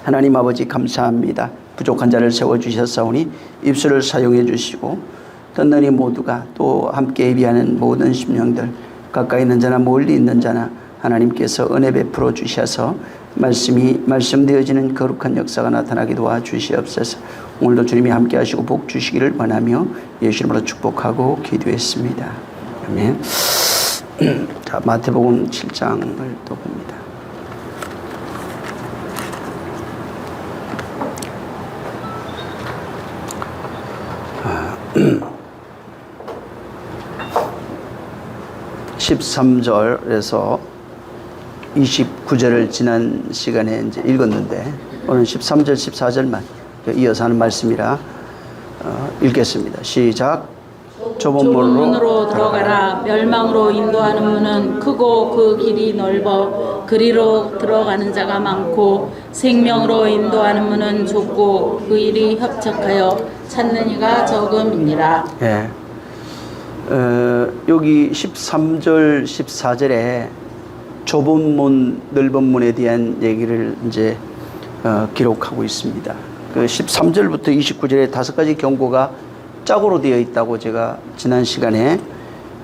하나님 아버지 감사합니다. 부족한 자를 세워주셨사오니 입술을 사용해 주시고 떴느니 모두가 또 함께 예비하는 모든 심령들 가까이 있는 자나 멀리 있는 자나 하나님께서 은혜 베풀어 주셔서 말씀이 말씀되어지는 거룩한 역사가 나타나게 도와주시옵소서. 오늘도 주님이 함께 하시고 복 주시기를 원하며 예수 이름으로 축복하고 기도했습니다. 아멘. 자, 마태복음 7장을 또 봅니다. (13절에서) 29절을 지난 시간에 이제 읽었는데 오늘 13절 14절만 이어서 하는 말씀이라 읽겠습니다. 시작. 좁은 문으로 들어가라. 멸망으로 인도하는 문은 크고 그 길이 넓어 그리로 들어가는 자가 많고 생명으로 인도하는 문은 좁고 그 일이 협착하여 찾는 이가 적음이니라. 예. 여기 13절 14절에 좁은 문 넓은 문에 대한 얘기를 이제 기록하고 있습니다. 그 13절부터 29절에 5가지 경고가 짝으로 되어 있다고 제가 지난 시간에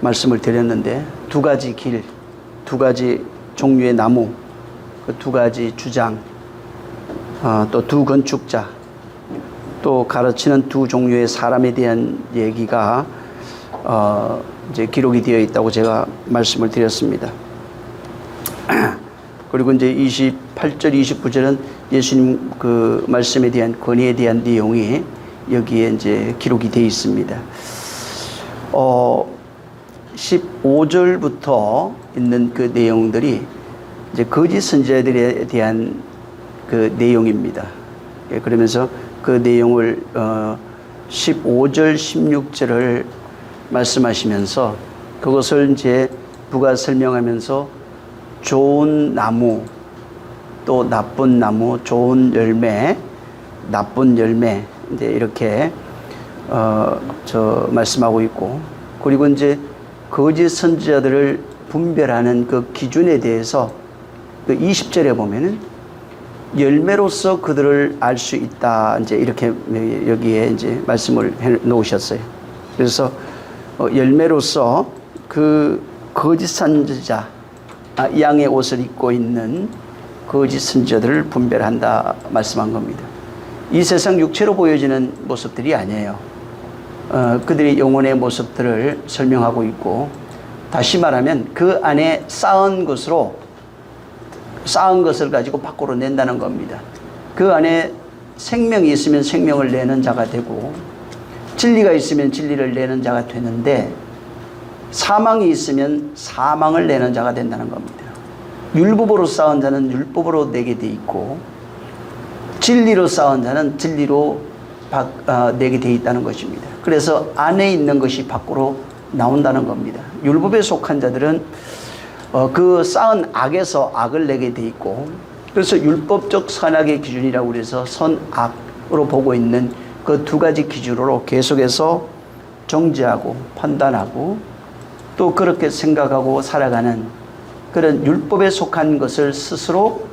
말씀을 드렸는데 2가지 길, 2가지 종류의 나무, 그 2가지 주장, 또 2 건축자, 또 가르치는 2 종류의 사람에 대한 얘기가 이제 기록이 되어 있다고 제가 말씀을 드렸습니다. 그리고 이제 28절, 29절은 예수님 그 말씀에 대한 권위에 대한 내용이 여기에 이제 기록이 되어 있습니다. 15절부터 있는 그 내용들이 이제 거짓 선지자들에 대한 그 내용입니다. 그러면서 그 내용을 15절, 16절을 말씀하시면서 그것을 이제 부가 설명하면서 좋은 나무, 또 나쁜 나무, 좋은 열매, 나쁜 열매, 이제 이렇게 말씀하고 있고, 그리고 이제 거짓 선지자들을 분별하는 그 기준에 대해서 그 20절에 보면은 열매로서 그들을 알 수 있다, 이제 이렇게 여기에 이제 말씀을 해 놓으셨어요. 그래서 열매로서 그 거짓 선지자, 양의 옷을 입고 있는 거짓 선지자들을 분별한다 말씀한 겁니다. 이 세상 육체로 보여지는 모습들이 아니에요. 그들의 영혼의 모습들을 설명하고 있고, 다시 말하면 그 안에 쌓은 것을 가지고 밖으로 낸다는 겁니다. 그 안에 생명이 있으면 생명을 내는 자가 되고, 진리가 있으면 진리를 내는 자가 되는데, 사망이 있으면 사망을 내는 자가 된다는 겁니다. 율법으로 쌓은 자는 율법으로 내게 돼 있고, 진리로 쌓은 자는 진리로 내게 돼 있다는 것입니다. 그래서 안에 있는 것이 밖으로 나온다는 겁니다. 율법에 속한 자들은 그 쌓은 악에서 악을 내게 돼 있고, 그래서 율법적 선악의 기준이라고 그래서 선악으로 보고 있는 그 2가지 기준으로 계속해서 정죄하고 판단하고 또 그렇게 생각하고 살아가는 그런 율법에 속한 것을 스스로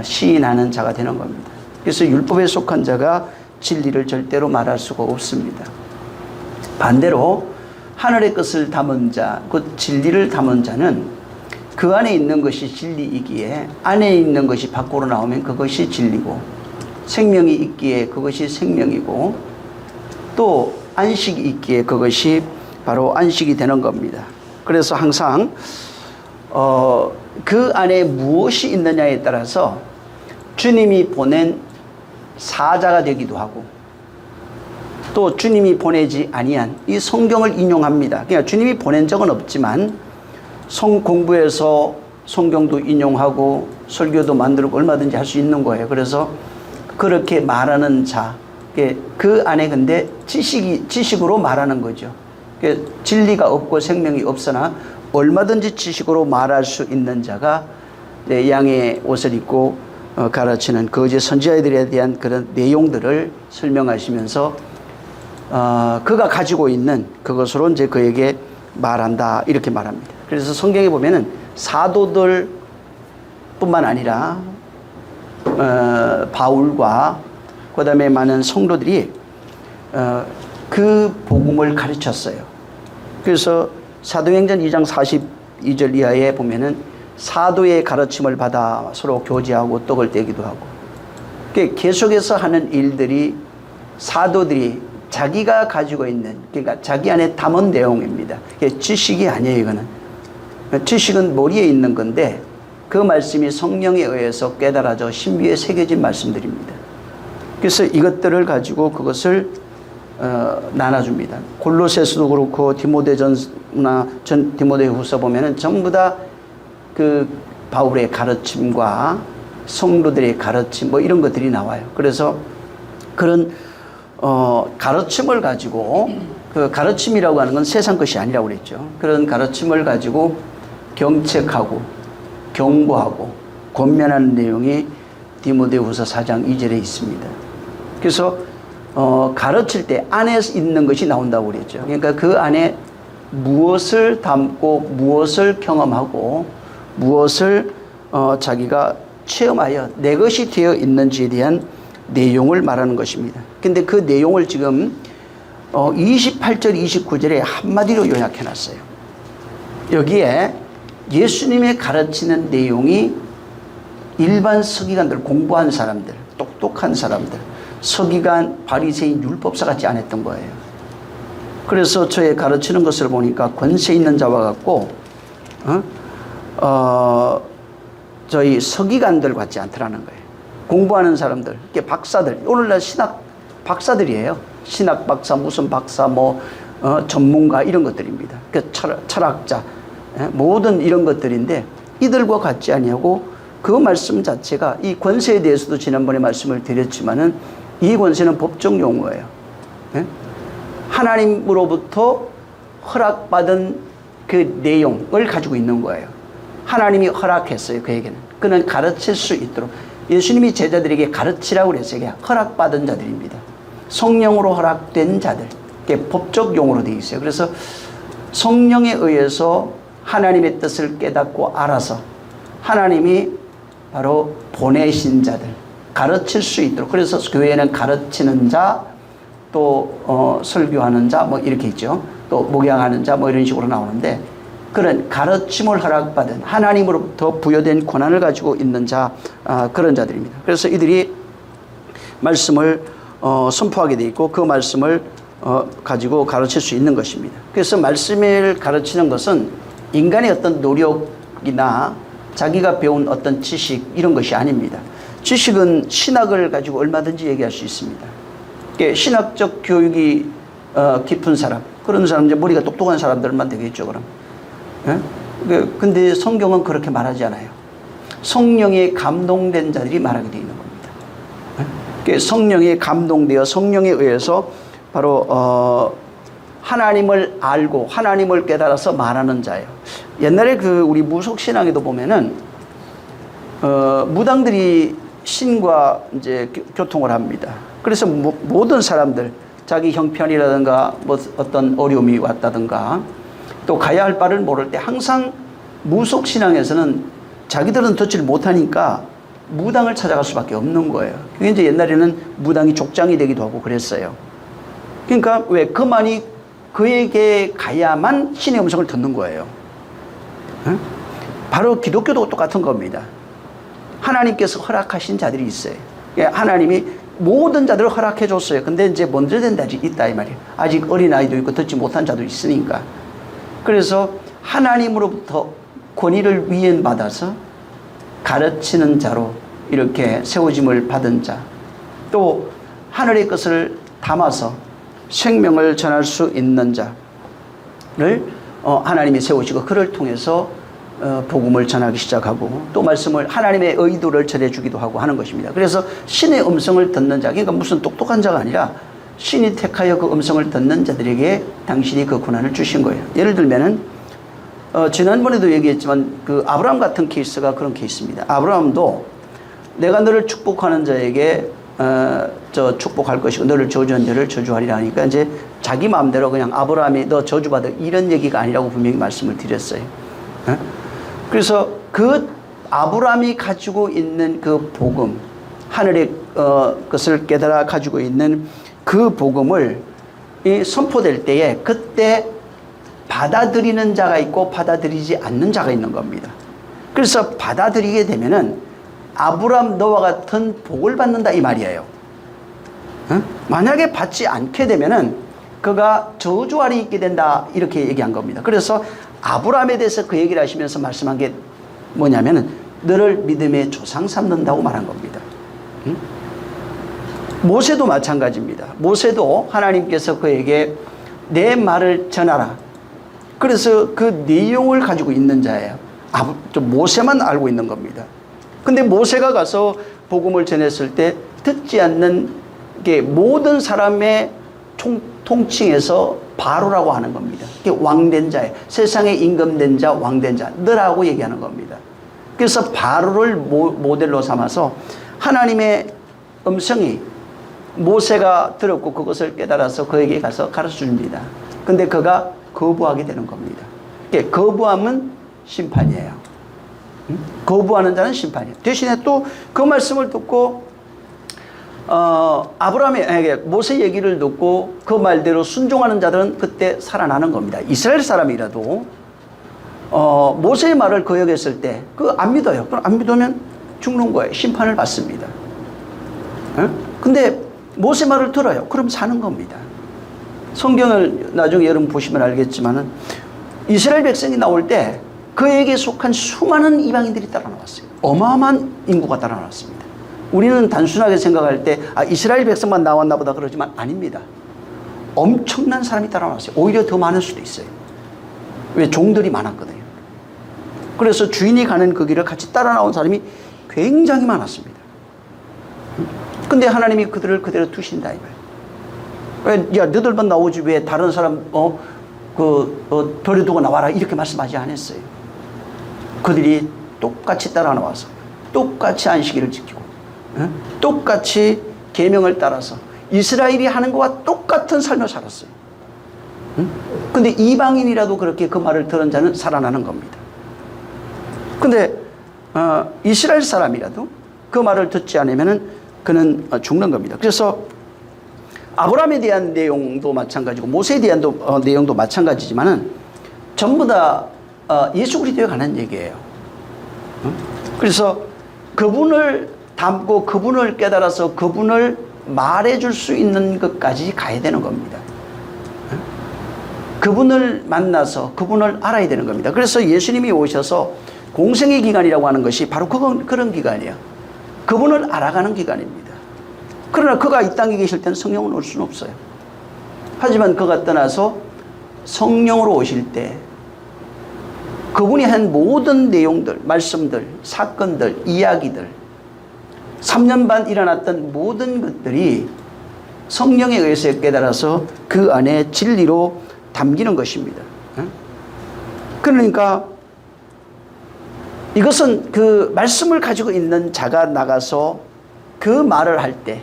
시인하는 자가 되는 겁니다. 그래서 율법에 속한 자가 진리를 절대로 말할 수가 없습니다. 반대로 하늘의 것을 담은 자, 그 진리를 담은 자는 그 안에 있는 것이 진리이기에 안에 있는 것이 밖으로 나오면 그것이 진리고, 생명이 있기에 그것이 생명이고, 또 안식이 있기에 그것이 바로 안식이 되는 겁니다. 그래서 항상 그 안에 무엇이 있느냐에 따라서 주님이 보낸 사자가 되기도 하고, 또 주님이 보내지 아니한 이 성경을 인용합니다. 그러니까 주님이 보낸 적은 없지만 공부해서 성경도 인용하고 설교도 만들고 얼마든지 할 수 있는 거예요. 그래서 그렇게 말하는 자, 그 안에 근데 지식으로 말하는 거죠. 진리가 없고 생명이 없으나 얼마든지 지식으로 말할 수 있는 자가 양의 옷을 입고 가르치는 거짓 선지자들에 대한 그런 내용들을 설명하시면서 그가 가지고 있는 그것으로 이제 그에게 말한다, 이렇게 말합니다. 그래서 성경에 보면은 사도들 뿐만 아니라 바울과 그 다음에 많은 성도들이 그 복음을 가르쳤어요. 그래서 사도행전 2장 42절 이하에 보면은 사도의 가르침을 받아 서로 교제하고 떡을 떼기도 하고, 계속해서 하는 일들이 사도들이 자기가 가지고 있는, 그러니까 자기 안에 담은 내용입니다. 지식이 아니에요. 이거는 지식은 머리에 있는 건데 그 말씀이 성령에 의해서 깨달아져 신비에 새겨진 말씀들입니다. 그래서 이것들을 가지고 그것을 나눠줍니다. 골로새서도 그렇고 디모데전나 디모데후서 보면은 전부 다 그 바울의 가르침과 성도들의 가르침 뭐 이런 것들이 나와요. 그래서 그런 가르침을 가지고, 그 가르침이라고 하는 건 세상 것이 아니라고 그랬죠. 그런 가르침을 가지고 경책하고 경고하고 권면하는 내용이 디모데후서 4장 2절에 있습니다. 그래서 가르칠 때 안에 있는 것이 나온다고 그랬죠. 그러니까 그 안에 무엇을 담고 무엇을 경험하고 무엇을 자기가 체험하여 내 것이 되어 있는지에 대한 내용을 말하는 것입니다. 근데 그 내용을 지금 28절 29절에 한마디로 요약해 놨어요. 여기에 예수님의 가르치는 내용이 일반 서기관들, 공부한 사람들, 똑똑한 사람들, 서기관, 바리새인, 율법사 같지 않았던 거예요. 그래서 저의 가르치는 것을 보니까 권세 있는 자와 같고 저희 서기관들 같지 않더라는 거예요. 공부하는 사람들, 박사들, 오늘날 신학 박사들이에요. 신학 박사, 무슨 박사, 전문가 이런 것들입니다. 철학자, 모든 이런 것들인데 이들과 같지 아니하고 그 말씀 자체가 이 권세에 대해서도 지난번에 말씀을 드렸지만은 이 권세는 법적 용어예요. 하나님으로부터 허락받은 그 내용을 가지고 있는 거예요. 하나님이 허락했어요. 그에게는. 그는 가르칠 수 있도록. 예수님이 제자들에게 가르치라고 그랬어요. 그게 허락받은 자들입니다. 성령으로 허락된 자들. 그게 법적 용어로 되어 있어요. 그래서 성령에 의해서 하나님의 뜻을 깨닫고 알아서 하나님이 바로 보내신 자들, 가르칠 수 있도록. 그래서 교회에는 가르치는 자, 또 설교하는 자 이렇게 있죠. 또 목양하는 자 이런 식으로 나오는데, 그런 가르침을 허락받은 하나님으로부터 부여된 권한을 가지고 있는 자, 그런 자들입니다. 그래서 이들이 말씀을 선포하게 돼 있고 그 말씀을 가지고 가르칠 수 있는 것입니다. 그래서 말씀을 가르치는 것은 인간의 어떤 노력이나 자기가 배운 어떤 지식 이런 것이 아닙니다. 지식은 신학을 가지고 얼마든지 얘기할 수 있습니다. 신학적 교육이 깊은 사람, 그런 사람, 이제 머리가 똑똑한 사람들만 되겠죠, 그럼. 근데 성경은 그렇게 말하지 않아요. 성령에 감동된 자들이 말하게 되어 있는 겁니다. 성령에 감동되어 성령에 의해서 바로 하나님을 알고 하나님을 깨달아서 말하는 자예요. 옛날에 우리 무속신앙에도 보면은 무당들이 신과 이제 교통을 합니다. 그래서 모든 사람들, 자기 형편이라든가 어떤 어려움이 왔다든가 또 가야 할 바를 모를 때 항상 무속신앙에서는 자기들은 듣지를 못하니까 무당을 찾아갈 수밖에 없는 거예요. 그게 이제 옛날에는 무당이 족장이 되기도 하고 그랬어요. 그러니까 왜 그만이 그에게 가야만 신의 음성을 듣는 거예요. 바로 기독교도 똑같은 겁니다. 하나님께서 허락하신 자들이 있어요. 하나님이 모든 자들을 허락해 줬어요. 근데 이제 먼저 된 자들이 있다 이 말이에요. 아직 어린아이도 있고 듣지 못한 자도 있으니까. 그래서 하나님으로부터 권위를 위임받아서 가르치는 자로 이렇게 세워짐을 받은 자, 또 하늘의 것을 담아서 생명을 전할 수 있는 자를 하나님이 세우시고 그를 통해서 복음을 전하기 시작하고 또 말씀을 하나님의 의도를 전해주기도 하고 하는 것입니다. 그래서 신의 음성을 듣는 자, 그러니까 무슨 똑똑한 자가 아니라 신이 택하여 그 음성을 듣는 자들에게 당신이 그 권한을 주신 거예요. 예를 들면은 지난번에도 얘기했지만 그 아브라함 같은 케이스가 그런 케이스입니다. 아브라함도 내가 너를 축복하는 자에게 축복할 것이고 너를 저주한 자를 저주하리라 하니까 이제 자기 마음대로 그냥 아브라함이 너 저주받아 이런 얘기가 아니라고 분명히 말씀을 드렸어요. 그래서 그 아브라함이 가지고 있는 그 복음, 하늘의 것을 깨달아 가지고 있는 그 복음을 선포될 때에 그때 받아들이는 자가 있고 받아들이지 않는 자가 있는 겁니다. 그래서 받아들이게 되면은 아브람 너와 같은 복을 받는다 이 말이에요. 만약에 받지 않게 되면은 그가 저주 아래 있게 된다 이렇게 얘기한 겁니다. 그래서 아브람에 대해서 그 얘기를 하시면서 말씀한 게 뭐냐면은 너를 믿음의 조상 삼는다고 말한 겁니다. 모세도 마찬가지입니다. 모세도 하나님께서 그에게 내 말을 전하라. 그래서 그 내용을 가지고 있는 자예요. 모세만 알고 있는 겁니다. 근데 모세가 가서 복음을 전했을 때 듣지 않는 게 모든 사람의 통칭해서 바로라고 하는 겁니다. 왕된 자예요. 세상에 임금된 자, 왕된 자, 너라고 얘기하는 겁니다. 그래서 바로를 모델로 삼아서 하나님의 음성이 모세가 들었고 그것을 깨달아서 그에게 가서 가르쳐 줍니다. 근데 그가 거부하게 되는 겁니다. 거부함은 심판이에요. 거부하는 자는 심판이에요. 대신에 또 그 말씀을 듣고 아브라함에게 모세 얘기를 듣고 그 말대로 순종하는 자들은 그때 살아나는 겁니다. 이스라엘 사람이라도 모세의 말을 거역했을 때 그 안 믿어요. 그럼 안 믿으면 죽는 거예요. 심판을 받습니다. 근데 모세 말을 들어요. 그럼 사는 겁니다. 성경을 나중에 여러분 보시면 알겠지만은 이스라엘 백성이 나올 때 그에게 속한 수많은 이방인들이 따라 나왔어요. 어마어마한 인구가 따라 나왔습니다. 우리는 단순하게 생각할 때 이스라엘 백성만 나왔나 보다 그러지만 아닙니다. 엄청난 사람이 따라 나왔어요. 오히려 더 많을 수도 있어요. 왜? 종들이 많았거든요. 그래서 주인이 가는 그 길을 같이 따라 나온 사람이 굉장히 많았습니다. 근데 하나님이 그들을 그대로 두신다 이 말이에요. 야, 너들만 나오지 왜 다른 사람 버려두고 나와라 이렇게 말씀하지 않았어요. 그들이 똑같이 따라 나와서 똑같이 안식일을 지키고 똑같이 계명을 따라서 이스라엘이 하는 것과 똑같은 삶을 살았어요. 근데 이방인이라도 그렇게 그 말을 들은 자는 살아나는 겁니다. 근데 이스라엘 사람이라도 그 말을 듣지 않으면은 그는 죽는 겁니다. 그래서 아브라함에 대한 내용도 마찬가지고 모세에 대한 내용도 마찬가지지만은 전부 다 예수 그리스도에 관한 얘기예요. 그래서 그분을 담고 그분을 깨달아서 그분을 말해줄 수 있는 것까지 가야 되는 겁니다. 그분을 만나서 그분을 알아야 되는 겁니다. 그래서 예수님이 오셔서 공생의 기간이라고 하는 것이 바로 그런 기간이에요. 그분을 알아가는 기간입니다. 그러나 그가 이 땅에 계실 때는 성령은 올 수는 없어요. 하지만 그가 떠나서 성령으로 오실 때 그분이 한 모든 내용들, 말씀들, 사건들, 이야기들 3년 반 일어났던 모든 것들이 성령에 의해서 깨달아서 그 안에 진리로 담기는 것입니다. 그러니까 이것은 그 말씀을 가지고 있는 자가 나가서 그 말을 할 때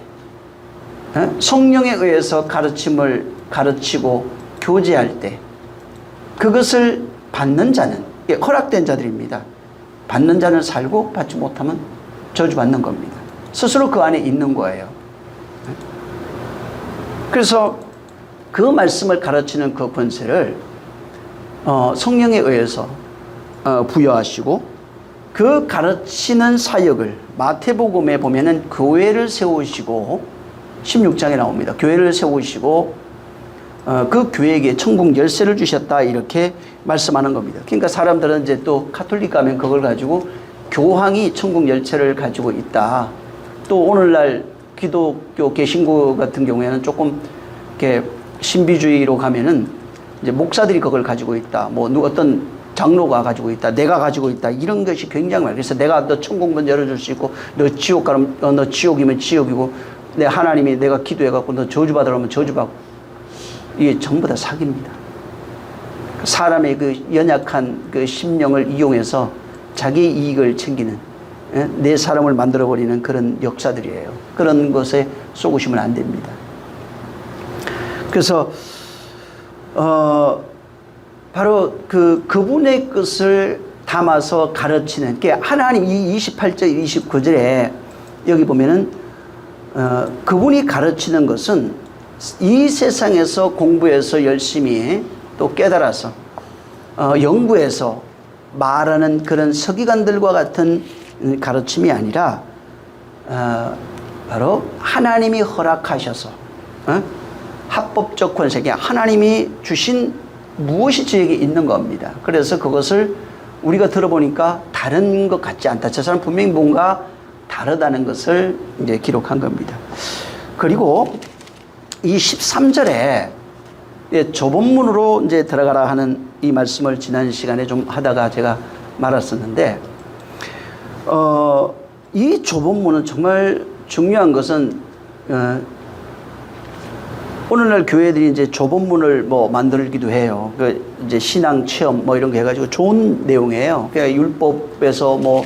성령에 의해서 가르침을 가르치고 교제할 때 그것을 받는 자는 허락된 자들입니다. 받는 자는 살고 받지 못하면 저주받는 겁니다. 스스로 그 안에 있는 거예요. 그래서 그 말씀을 가르치는 그 권세를 성령에 의해서 부여하시고 그 가르치는 사역을 마태복음에 보면은 교회를 세우시고 16장에 나옵니다. 교회를 세우시고 그 교회에게 천국 열쇠를 주셨다 이렇게 말씀하는 겁니다. 그러니까 사람들은 이제 또 카톨릭 가면 그걸 가지고 교황이 천국 열쇠를 가지고 있다. 또 오늘날 기독교 개신교 같은 경우에는 조금 이렇게 신비주의로 가면은 이제 목사들이 그걸 가지고 있다. 뭐 어떤 장로가 가지고 있다. 내가 가지고 있다. 이런 것이 굉장히 많아요. 그래서 내가 너 천국문 열어줄 수 있고 너 지옥 가면 너 지옥이면 지옥이고 내 하나님이 내가 기도해갖고 너 저주받으라면 저주받고 이게 전부 다 사기입니다. 사람의 그 연약한 그 심령을 이용해서 자기 이익을 챙기는 내 사람을 만들어버리는 그런 역사들이에요. 그런 것에 쏘구시면 안 됩니다. 그래서 바로 그분의 것을 담아서 가르치는 게 하나님 이 28절 29절에 여기 보면은 그분이 가르치는 것은 이 세상에서 공부해서 열심히 또 깨달아서 연구해서 말하는 그런 서기관들과 같은 가르침이 아니라 바로 하나님이 허락하셔서 합법적 권세계 하나님이 주신 무엇이 저에게 있는 겁니다. 그래서 그것을 우리가 들어보니까 다른 것 같지 않다. 저 사람 분명히 뭔가 다르다는 것을 이제 기록한 겁니다. 그리고 이 13절에 조본문으로 이제 들어가라 하는 이 말씀을 지난 시간에 좀 하다가 제가 말았었는데, 이 조본문은 정말 중요한 것은, 오늘날 교회들이 이제 조본문을 뭐 만들기도 해요. 그 이제 신앙 체험 뭐 이런 거 해가지고 좋은 내용이에요. 그러니까 율법에서 뭐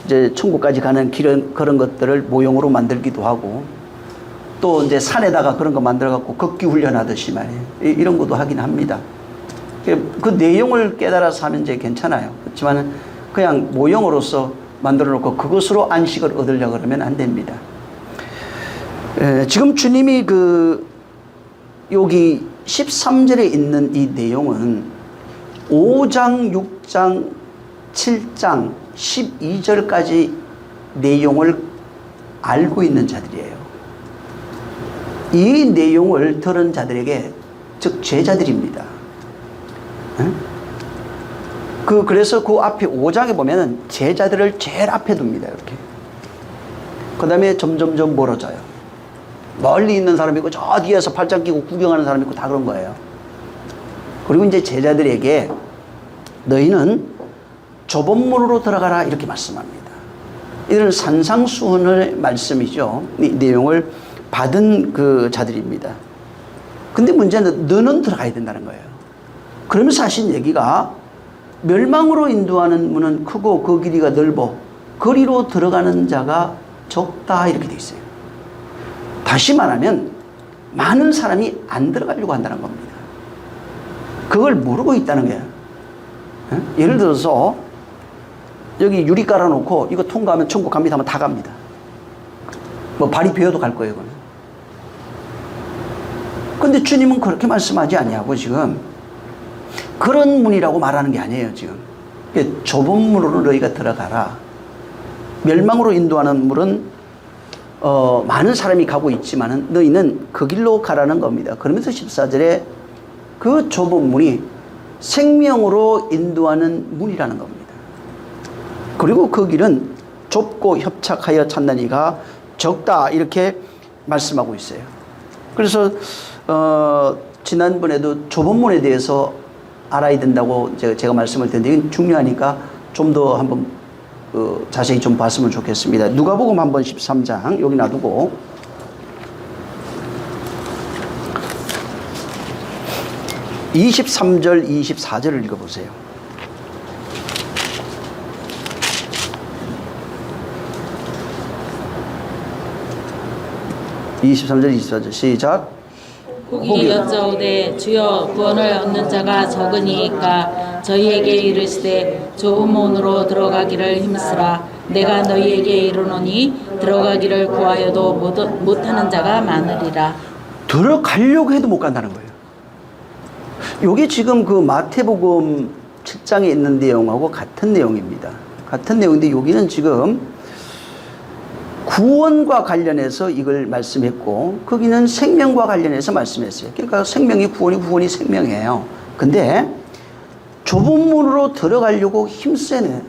이제 천국까지 가는 길은 그런 것들을 모형으로 만들기도 하고, 또 이제 산에다가 그런 거 만들어갖고 걷기 훈련하듯이 말이에요. 이런 것도 하긴 합니다. 그 내용을 깨달아서 하면 이제 괜찮아요. 그렇지만 그냥 모형으로서 만들어 놓고 그것으로 안식을 얻으려고 그러면 안 됩니다. 지금 주님이 여기 13절에 있는 이 내용은 5장, 6장, 7장, 12절까지 내용을 알고 있는 자들이에요. 이 내용을 들은 자들에게, 즉 제자들입니다. 그래서 그 앞에 5장에 보면은 제자들을 제일 앞에 둡니다. 이렇게. 그 다음에 점점점 멀어져요. 멀리 있는 사람이 있고, 저 뒤에서 팔짱 끼고 구경하는 사람이 있고, 다 그런 거예요. 그리고 이제 제자들에게 너희는 조본문으로 들어가라, 이렇게 말씀합니다. 이런 산상수훈의 말씀이죠. 이 내용을 받은 그 자들입니다. 근데 문제는 너는 들어가야 된다는 거예요. 그러면서 하신 얘기가 멸망으로 인도하는 문은 크고 그 길이가 넓어 거리로 들어가는 자가 적다, 이렇게 돼 있어요. 다시 말하면 많은 사람이 안 들어가려고 한다는 겁니다. 그걸 모르고 있다는 거예요. 예를 들어서 여기 유리 깔아놓고 이거 통과하면 천국 갑니다 하면 다 갑니다. 뭐 발이 베어도 갈 거예요, 그거는. 근데 주님은 그렇게 말씀하지 아니하고 지금 그런 문이라고 말하는 게 아니에요. 지금 좁은 문으로 너희가 들어가라. 멸망으로 인도하는 문은 많은 사람이 가고 있지만은 너희는 그 길로 가라는 겁니다. 그러면서 14절에 그 좁은 문이 생명으로 인도하는 문이라는 겁니다. 그리고 그 길은 좁고 협착하여 찾는 이가 적다, 이렇게 말씀하고 있어요. 그래서 지난번에도 좁은 문에 대해서 알아야 된다고 제가 말씀을 드렸는데 이건 중요하니까 좀 더 한번 자세히 좀 봤으면 좋겠습니다. 누가복음 한번 13장 여기 놔두고 23절 24절을 읽어보세요. (23절) (24절) 시작. 후기 여짜오되 주여 구원을 얻는 자가 적으니까 저희에게 이르시되 좁은 문으로 들어가기를 힘쓰라. 내가 너희에게 이르노니 들어가기를 구하여도 못하는 자가 많으리라. 들어가려고 해도 못 간다는 거예요. 이게 지금 그 마태복음 7장에 있는 내용하고 같은 내용입니다. 같은 내용인데 여기는 지금 구원과 관련해서 이걸 말씀했고 거기는 생명과 관련해서 말씀했어요. 그러니까 생명이 구원이 생명이에요. 근데 좁은 문으로 들어가려고 힘쓰네.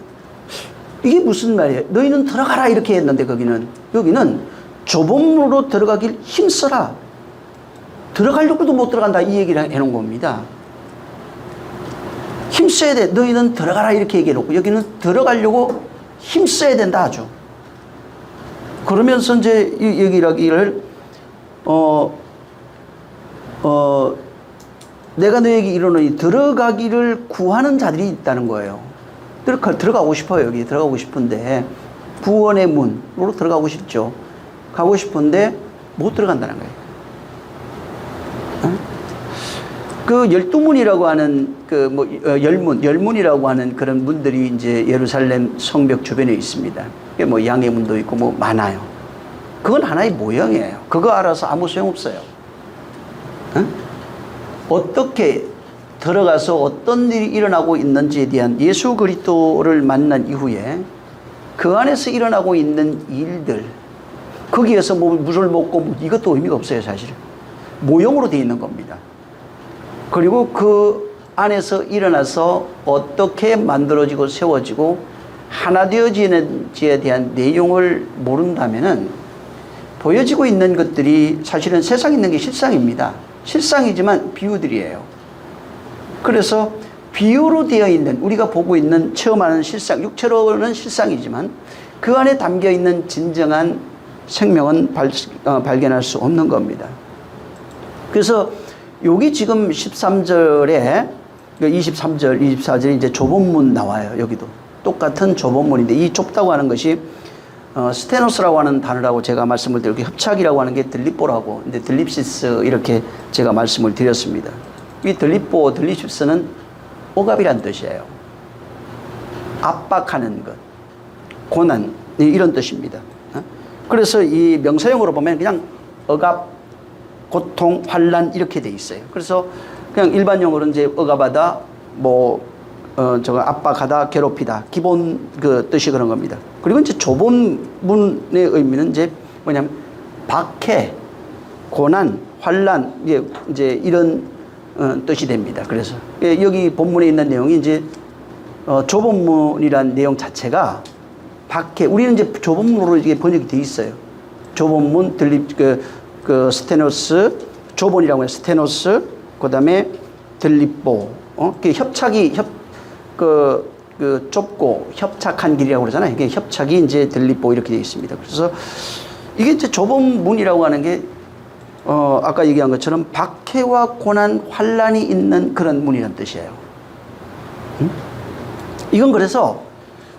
이게 무슨 말이에요? 너희는 들어가라 이렇게 했는데 여기는 좁은 문으로 들어가길 힘써라. 들어가려고도 못 들어간다, 이 얘기를 해놓은 겁니다. 힘써야 돼. 너희는 들어가라 이렇게 얘기해놓고 여기는 들어가려고 힘써야 된다 아주. 그러면서 이제 이 얘기를 내가 너에게 이르노니 들어가기를 구하는 자들이 있다는 거예요. 들어가고 싶어요. 여기 들어가고 싶은데 구원의 문으로 들어가고 싶죠. 가고 싶은데 못 들어간다는 거예요. 그 12문이라고 하는 열문이라고 하는 그런 문들이 이제 예루살렘 성벽 주변에 있습니다. 뭐 양의 문도 있고 뭐 많아요. 그건 하나의 모형이에요. 그거 알아서 아무 소용없어요. 응? 어떻게 들어가서 어떤 일이 일어나고 있는지에 대한 예수 그리스도를 만난 이후에 그 안에서 일어나고 있는 일들, 거기에서 뭐 무술 먹고 뭐 이것도 의미가 없어요. 사실은 모형으로 되어 있는 겁니다. 그리고 그 안에서 일어나서 어떻게 만들어지고 세워지고 하나 되어지는지에 대한 내용을 모른다면은 보여지고 있는 것들이 사실은 세상에 있는 게 실상입니다. 실상이지만 비유들이에요. 그래서 비유로 되어 있는, 우리가 보고 있는, 체험하는 실상, 육체로는 실상이지만 그 안에 담겨 있는 진정한 생명은 발견할 수 없는 겁니다. 그래서 여기 지금 13절에 23절, 24절에 이제 좁은 나와요. 여기도 똑같은 좁은 문인데, 이 좁다고 하는 것이 스테노스라고 하는 단어라고 제가 말씀을 드렸고, 협착이라고 하는 게 들립보라고, 근데 들립시스 이렇게 제가 말씀을 드렸습니다. 이 들립보, 들립시스는 억압이란 뜻이에요. 압박하는 것, 고난, 이런 뜻입니다. 그래서 이 명사형으로 보면 그냥 억압, 고통, 환난 이렇게 돼 있어요. 그래서 그냥 일반용어로는 이제 억압하다, 저거 압박하다, 괴롭히다, 기본 그 뜻이 그런 겁니다. 그리고 이제 좁은 문의 의미는 이제 뭐냐면 박해, 고난, 환난, 이제 이런 뜻이 됩니다. 그래서 여기 본문에 있는 내용이 이제 좁은 문이란 내용 자체가 박해, 우리는 이제 좁은 문으로 이게 번역이 돼 있어요. 좁은 문, 그 스테노스, 좁은이라고 해요. 스테노스, 그 다음에 들립보, 그 협착이 그 좁고 협착한 길이라고 그러잖아요. 이게 협착이 이제 들립보 이렇게 되어 있습니다. 그래서 이게 이제 좁은 문이라고 하는 게 아까 얘기한 것처럼 박해와 고난, 환난이 있는 그런 문이라는 뜻이에요. 이건 그래서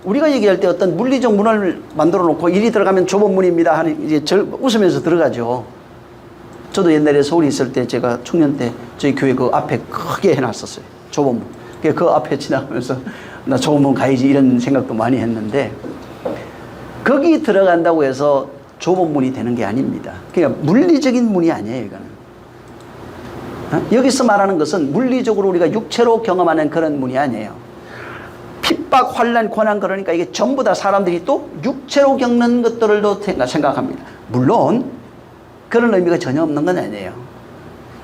우리가 얘기할 때 어떤 물리적 문을 만들어 놓고 이리 들어가면 좁은 문입니다 하는, 이제 웃으면서 들어가죠. 저도 옛날에 서울에 있을 때 제가 청년 때 저희 교회 그 앞에 크게 해놨었어요. 좁은 문. 그 앞에 지나가면서 나 좁은 문 가야지 이런 생각도 많이 했는데, 거기 들어간다고 해서 좁은 문이 되는 게 아닙니다. 그러니까 물리적인 문이 아니에요, 이거는. 여기서 말하는 것은 물리적으로 우리가 육체로 경험하는 그런 문이 아니에요. 핍박, 환난, 고난, 그러니까 이게 전부 다 사람들이 또 육체로 겪는 것들을 생각합니다. 물론 그런 의미가 전혀 없는 건 아니에요.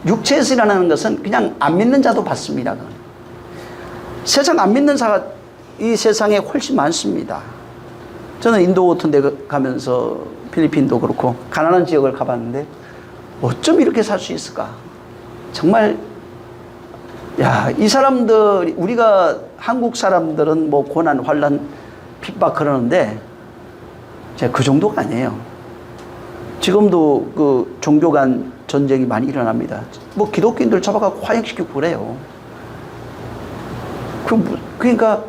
육체에서 일어나는 것은 그냥 안 믿는 자도 받습니다. 세상 안 믿는 자가 이 세상에 훨씬 많습니다. 저는 인도 같은 데 가면서 필리핀도 그렇고 가난한 지역을 가봤는데 어쩜 이렇게 살 수 있을까? 정말 이 사람들, 우리가 한국 사람들은 뭐 고난, 환난, 핍박 그러는데 제가 그 정도가 아니에요. 지금도 그 종교 간 전쟁이 많이 일어납니다. 뭐 기독교인들 잡아가고 화형시키고 그래요. 그러니까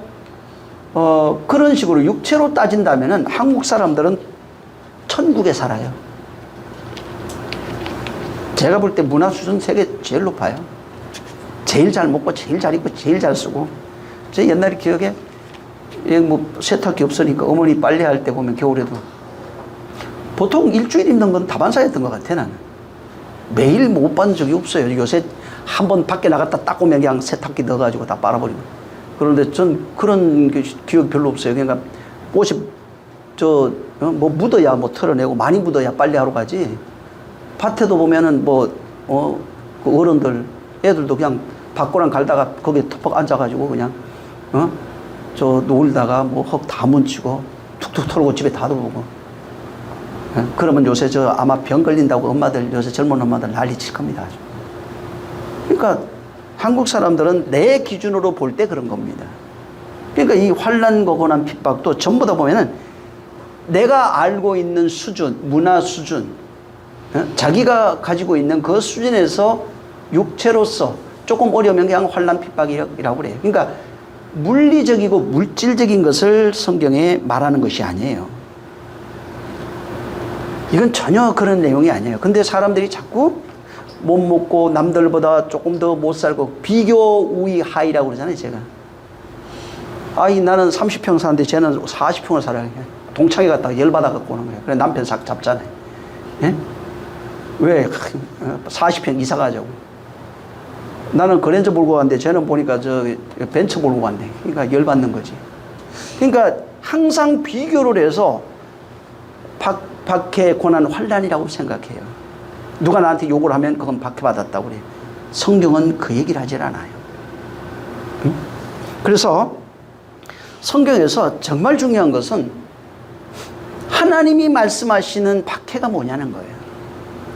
그런 식으로 육체로 따진다면은 한국 사람들은 천국에 살아요. 제가 볼 때 문화 수준 세계 제일 높아요. 제일 잘 먹고 제일 잘 입고 제일 잘 쓰고. 제 옛날에 기억에 뭐 세탁기 없으니까 어머니 빨래할 때 보면 겨울에도 보통 일주일 입는 건 다반사였던 것 같아. 나는 매일 못 받은 적이 없어요. 요새 한번 밖에 나갔다 딱 오면 그냥 세탁기 넣어가지고 다 빨아버리고. 그런데 전 그런 기억 별로 없어요. 그러니까 옷이 뭐 묻어야 뭐 털어내고 많이 묻어야 빨래하러 가지. 밭에도 보면은 그 어른들 애들도 그냥 밖고랑 갈다가 거기에 턱 앉아가지고 그냥 놀다가 뭐 흙 다 뭉치고 툭툭 털고 집에 다 들어오고. 그러면 요새 아마 병 걸린다고 엄마들, 요새 젊은 엄마들 난리 칠 겁니다. 아주. 그러니까 한국 사람들은 내 기준으로 볼 때 그런 겁니다. 그러니까 이 환난과 고난, 핍박도 전부 다 보면은 내가 알고 있는 수준, 문화 수준, 자기가 가지고 있는 그 수준에서 육체로서 조금 어려우면 그냥 환난, 핍박이라고 그래요. 그러니까 물리적이고 물질적인 것을 성경에 말하는 것이 아니에요. 이건 전혀 그런 내용이 아니에요. 근데 사람들이 자꾸 못 먹고 남들보다 조금 더 못 살고 비교 우위 하이라고 그러잖아요, 제가. 나는 30평 사는데 쟤는 40평을 살아요. 동창회 갔다가 열받아갖고 오는 거예요. 그래 남편 싹 잡잖아요. 예? 왜 40평 이사 가자고. 나는 그랜저 몰고 갔는데 쟤는 보니까 저 벤츠 몰고 갔네. 그러니까 열받는 거지. 그러니까 항상 비교를 해서 박해, 고난, 환난이라고 생각해요. 누가 나한테 욕을 하면 그건 박해받았다고 그래요. 성경은 그 얘기를 하질 않아요. 응? 그래서 성경에서 정말 중요한 것은 하나님이 말씀하시는 박해가 뭐냐는 거예요.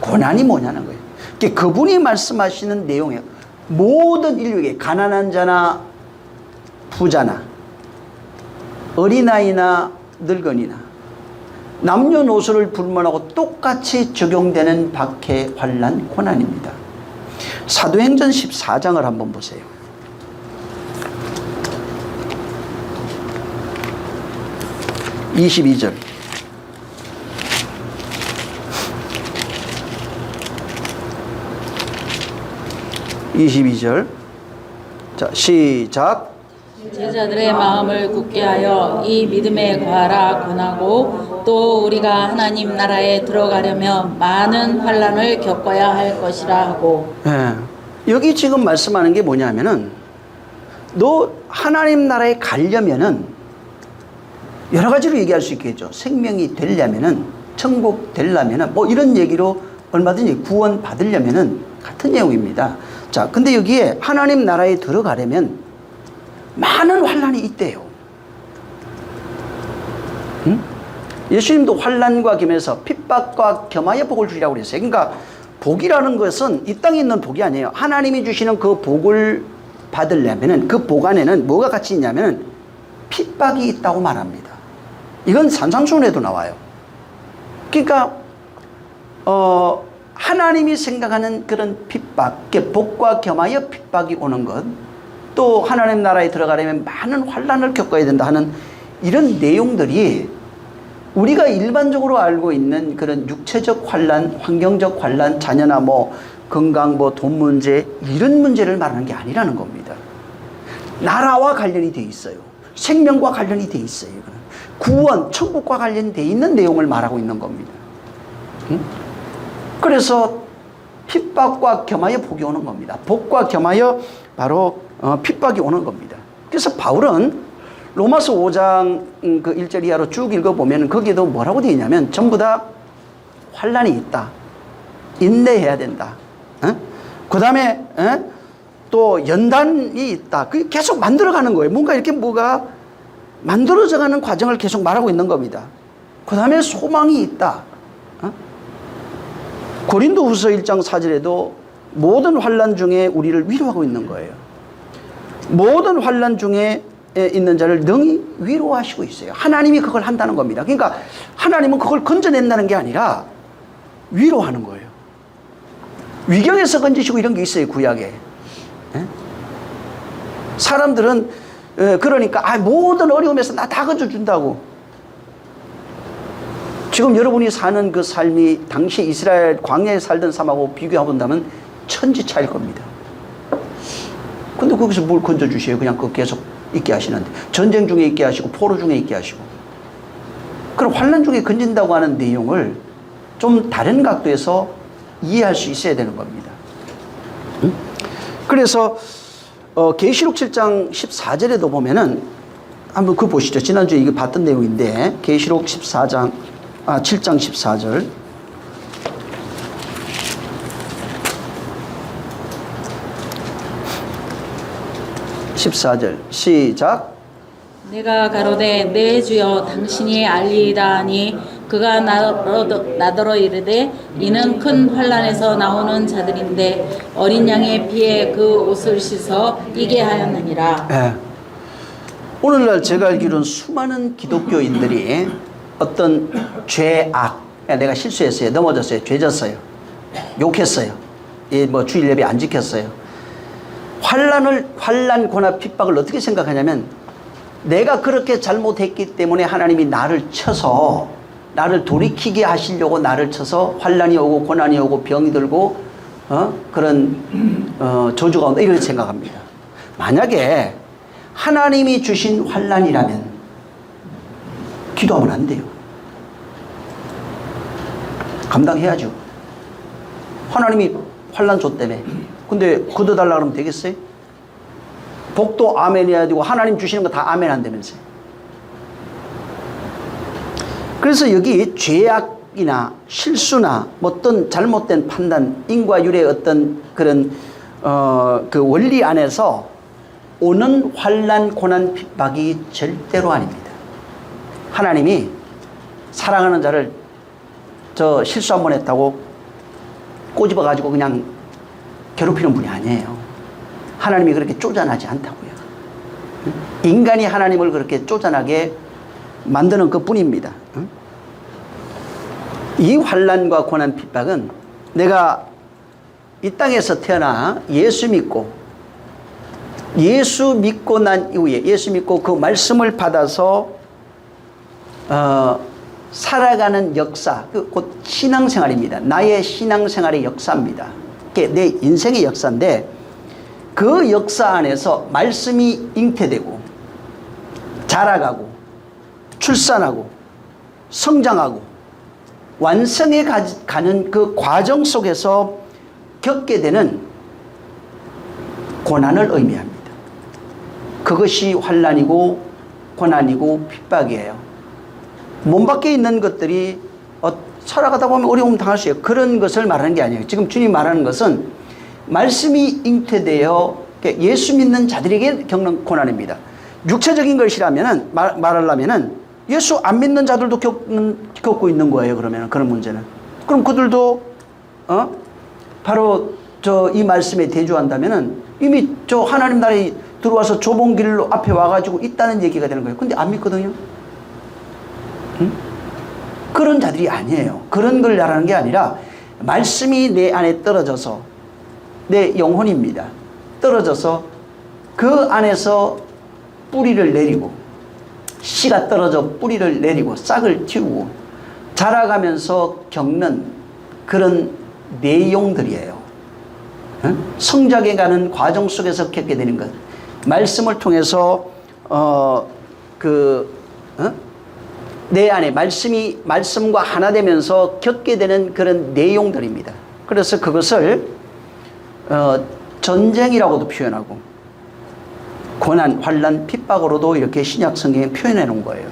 고난이 뭐냐는 거예요. 그분이 말씀하시는 내용이에요. 모든 인류에게 가난한 자나 부자나 어린아이나 늙은이나 남녀노소를 불문하고 똑같이 적용되는 박해, 환난, 고난입니다. 사도행전 14장을 한번 보세요. 22절. 자, 시작. 제자들의 마음을 굳게 하여 이 믿음에 거하라 권하고 또 우리가 하나님 나라에 들어가려면 많은 환난을 겪어야 할 것이라 하고. 예. 여기 지금 말씀하는 게 뭐냐면은 너 하나님 나라에 가려면은 여러 가지로 얘기할 수 있겠죠. 생명이 되려면은 천국 되려면은 뭐 이런 얘기로 얼마든지 구원 받으려면은 같은 내용입니다. 자, 근데 여기에 하나님 나라에 들어가려면 많은 환난이 있대요. 응? 예수님도 환난과 겸해서 핍박과 겸하여 복을 주리라고 그랬어요. 그러니까 복이라는 것은 이 땅에 있는 복이 아니에요. 하나님이 주시는 그 복을 받으려면은 그 복 안에는 뭐가 같이 있냐면은 핍박이 있다고 말합니다. 이건 산상수훈에도 나와요. 그러니까 하나님이 생각하는 그런 핍박, 복과 겸하여 핍박이 오는 것, 또 하나님 나라에 들어가려면 많은 환난을 겪어야 된다 하는 이런 내용들이 우리가 일반적으로 알고 있는 그런 육체적 환난, 환경적 환난, 자녀나 뭐 건강, 뭐 돈 문제 이런 문제를 말하는 게 아니라는 겁니다. 나라와 관련이 돼 있어요. 생명과 관련이 돼 있어요. 이거는 구원, 천국과 관련돼 있는 내용을 말하고 있는 겁니다. 응? 그래서 핍박과 겸하여 복이 오는 겁니다. 복과 겸하여 바로 핍박이 오는 겁니다. 그래서 바울은 로마서 5장 그 1절 이하로 쭉 읽어보면 거기에도 뭐라고 되어 있냐면 전부 다 환난이 있다. 인내해야 된다. 그 다음에 또 연단이 있다. 그게 계속 만들어가는 거예요. 뭔가 이렇게 뭐가 만들어져가는 과정을 계속 말하고 있는 겁니다. 그 다음에 소망이 있다. 고린도후서 1장 4절에도 모든 환난 중에 우리를 위로하고 있는 거예요. 모든 환난 중에 있는 자를 능히 위로하시고 있어요. 하나님이 그걸 한다는 겁니다. 그러니까 하나님은 그걸 건져낸다는 게 아니라 위로하는 거예요. 위경에서 건지시고 이런 게 있어요. 구약에. 사람들은 그러니까 모든 어려움에서 나 다 건져준다고. 지금 여러분이 사는 그 삶이 당시 이스라엘 광야에 살던 삶하고 비교해 본다면 천지 차이일 겁니다. 근데 거기서 뭘 건져주셔요? 그냥 그거 계속 있게 하시는데. 전쟁 중에 있게 하시고 포로 중에 있게 하시고. 그럼 환난 중에 건진다고 하는 내용을 좀 다른 각도에서 이해할 수 있어야 되는 겁니다. 응? 그래서 계시록 7장 14절에도 보면은 한번 그거 보시죠. 지난주에 이거 봤던 내용인데 계시록 7장 14절. 시작. 내가 가로되 내 주여 당신이 알리이다 하니 그가 나더러 이르되 이는 큰 환난에서 나오는 자들인데 어린 양의 피에 그 옷을 씻어 이게 하였느니라. 네. 오늘날 제가 알기로는 수많은 기독교인들이 어떤 죄악, 내가 실수했어요, 넘어졌어요, 죄졌어요, 욕했어요, 뭐 주일 예배 안 지켰어요. 환난, 고난, 핍박을 어떻게 생각하냐면 내가 그렇게 잘못했기 때문에 하나님이 나를 쳐서 나를 돌이키게 하시려고 나를 쳐서 환난이 오고 고난이 오고 병이 들고 그런 저주가 온다 이렇게 생각합니다. 만약에 하나님이 주신 환난이라면 기도하면 안 돼요. 감당해야죠. 하나님이 환난 줬다며. 근데 걷어달라 그러면 되겠어요? 복도 아멘 해야 되고 하나님 주시는 거 다 아멘 한다면서요. 그래서 여기 죄악이나 실수나 어떤 잘못된 판단, 인과율의 어떤 그런 그 원리 안에서 오는 환난, 고난, 핍박이 절대로 아닙니다. 하나님이 사랑하는 자를 저 실수 한 번 했다고 꼬집어 가지고 그냥 괴롭히는 분이 아니에요. 하나님이 그렇게 쪼잔하지 않다고요. 인간이 하나님을 그렇게 쪼잔하게 만드는 것 뿐입니다. 이 환난과 고난, 핍박은 내가 이 땅에서 태어나 예수 믿고 난 이후에 예수 믿고 그 말씀을 받아서 살아가는 역사, 곧 신앙생활입니다. 나의 신앙생활의 역사입니다. 그게 내 인생의 역사인데 그 역사 안에서 말씀이 잉태되고 자라가고 출산하고 성장하고 완성해 가는 그 과정 속에서 겪게 되는 고난을 의미합니다. 그것이 환난이고 고난이고 핍박이에요. 몸 밖에 있는 것들이 살아가다 보면 어려움 당할 수 있어요. 그런 것을 말하는 게 아니에요. 지금 주님 말하는 것은 말씀이 잉태되어 예수 믿는 자들에게 겪는 고난입니다. 육체적인 것이라면 말하려면 예수 안 믿는 자들도 겪고 있는 거예요. 그러면 그런 문제는. 그럼 그들도 바로 이 말씀에 대조한다면은 이미 저 하나님 나라에 들어와서 좁은 길로 앞에 와가지고 있다는 얘기가 되는 거예요. 근데 안 믿거든요. 그런 자들이 아니에요. 그런 걸 말하는 게 아니라 말씀이 내 안에 떨어져서 내 영혼입니다. 떨어져서 그 안에서 뿌리를 내리고 씨가 떨어져 뿌리를 내리고 싹을 틔우고 자라가면서 겪는 그런 내용들이에요. 성장해가는 과정 속에서 겪게 되는 것. 말씀을 통해서 내 안에 말씀과 하나 되면서 겪게 되는 그런 내용들입니다. 그래서 그것을 전쟁이라고도 표현하고 고난, 환난, 핍박으로도 이렇게 신약 성경에 표현해 놓은 거예요.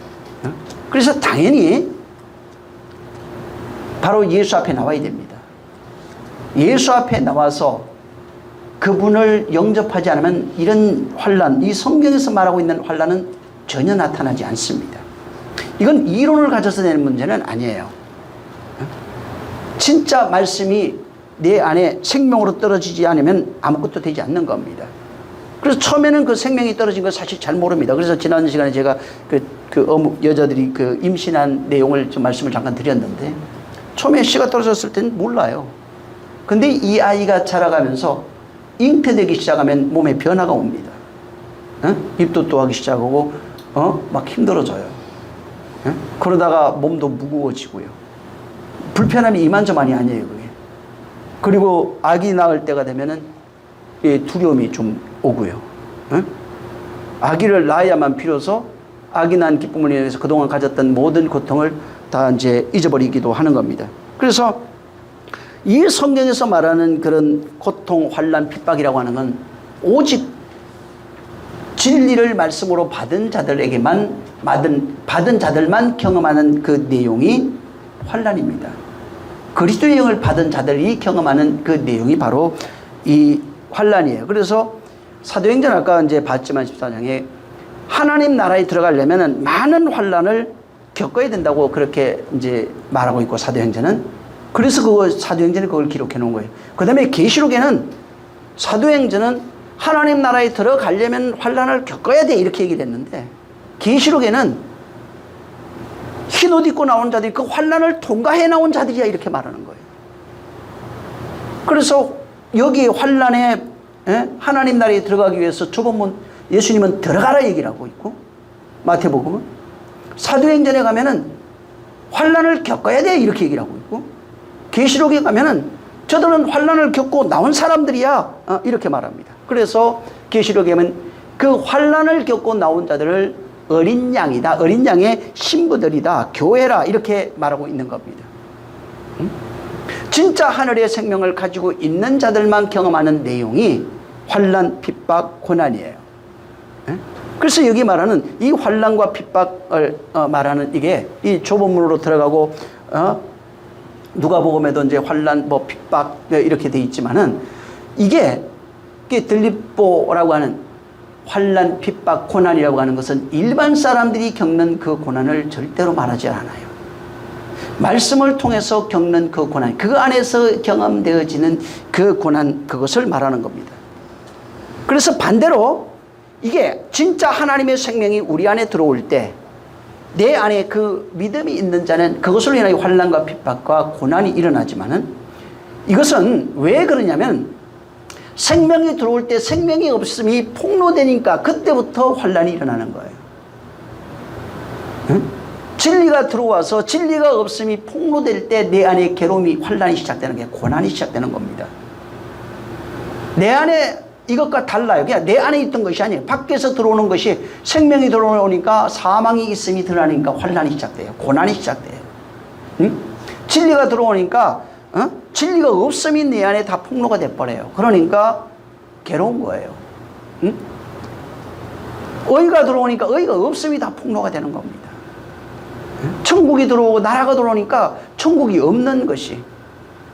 그래서 당연히 바로 예수 앞에 나와야 됩니다. 예수 앞에 나와서 그분을 영접하지 않으면 이런 환난, 이 성경에서 말하고 있는 환난은 전혀 나타나지 않습니다. 이건 이론을 가져서 되는 문제는 아니에요. 진짜 말씀이 내 안에 생명으로 떨어지지 않으면 아무것도 되지 않는 겁니다. 그래서 처음에는 그 생명이 떨어진 걸 사실 잘 모릅니다. 그래서 지난 시간에 제가 여자들이 임신한 내용을 좀 말씀을 잠깐 드렸는데 처음에 씨가 떨어졌을 때는 몰라요. 근데 이 아이가 자라가면서 잉태되기 시작하면 몸에 변화가 옵니다. 입도 또 하기 시작하고 막 힘들어져요. 그러다가 몸도 무거워지고요. 불편함이 이만저만이 아니에요, 그게. 그리고 아기 낳을 때가 되면은 두려움이 좀 오고요. 아기를 낳아야만 비로소 아기 낳은 기쁨을 위해서 그동안 가졌던 모든 고통을 다 이제 잊어버리기도 하는 겁니다. 그래서 이 성경에서 말하는 그런 고통, 환난, 핍박이라고 하는 건 오직 진리를 말씀으로 받은 자들만 경험하는 그 내용이 환난입니다. 그리스도의 영을 받은 자들이 경험하는 그 내용이 바로 이 환난이에요. 그래서 사도행전 아까 이제 봤지만 14장에 하나님 나라에 들어가려면은 많은 환난을 겪어야 된다고 그렇게 이제 말하고 있고 사도행전은 그래서 사도행전에 그걸 기록해 놓은 거예요. 그 다음에 계시록에는 사도행전은 하나님 나라에 들어가려면 환난을 겪어야 돼 이렇게 얘기를 했는데 계시록에는 흰 옷 입고 나온 자들이 그 환난을 통과해 나온 자들이야 이렇게 말하는 거예요. 그래서 여기 환난에 하나님 나라에 들어가기 위해서 좁은 문 예수님은 들어가라 얘기를 하고 있고 마태복음은 사도행전에 가면은 환난을 겪어야 돼 이렇게 얘기를 하고 있고 계시록에 가면은 저들은 환난을 겪고 나온 사람들이야 이렇게 말합니다. 그래서 계시록에 가면 그 환난을 겪고 나온 자들을 어린 양이다, 어린 양의 신부들이다, 교회라 이렇게 말하고 있는 겁니다. 진짜 하늘의 생명을 가지고 있는 자들만 경험하는 내용이 환난, 핍박, 고난이에요. 그래서 여기 말하는 이 환난과 핍박을 말하는 이게 이 좁은 문으로 들어가고 누가복음에도 이제 환난, 뭐 핍박 이렇게 돼 있지만은 이게 들립보라고 하는 환난, 핍박, 고난이라고 하는 것은 일반 사람들이 겪는 그 고난을 절대로 말하지 않아요. 말씀을 통해서 겪는 그 고난, 그 안에서 경험되어지는 그 고난, 그것을 말하는 겁니다. 그래서 반대로 이게 진짜 하나님의 생명이 우리 안에 들어올 때 내 안에 그 믿음이 있는 자는 그것으로 인하여 환난과 핍박과 고난이 일어나지만은 이것은 왜 그러냐면 생명이 들어올 때 생명이 없음이 폭로되니까 그때부터 환난이 일어나는 거예요. 응? 진리가 들어와서 진리가 없음이 폭로될 때 내 안에 괴로움이, 환난이 시작되는 게 고난이 시작되는 겁니다. 내 안에 이것과 달라요. 그냥 내 안에 있던 것이 아니에요. 밖에서 들어오는 것이 생명이 들어오니까 사망이 있음이 드러나니까 환난이 시작돼요. 고난이 시작돼요. 응? 진리가 들어오니까 진리가 없음이 내 안에 다 폭로가 돼버려요. 그러니까 괴로운 거예요. 응? 의가 들어오니까 의가 없음이 다 폭로가 되는 겁니다. 천국이 들어오고 나라가 들어오니까 천국이 없는 것이,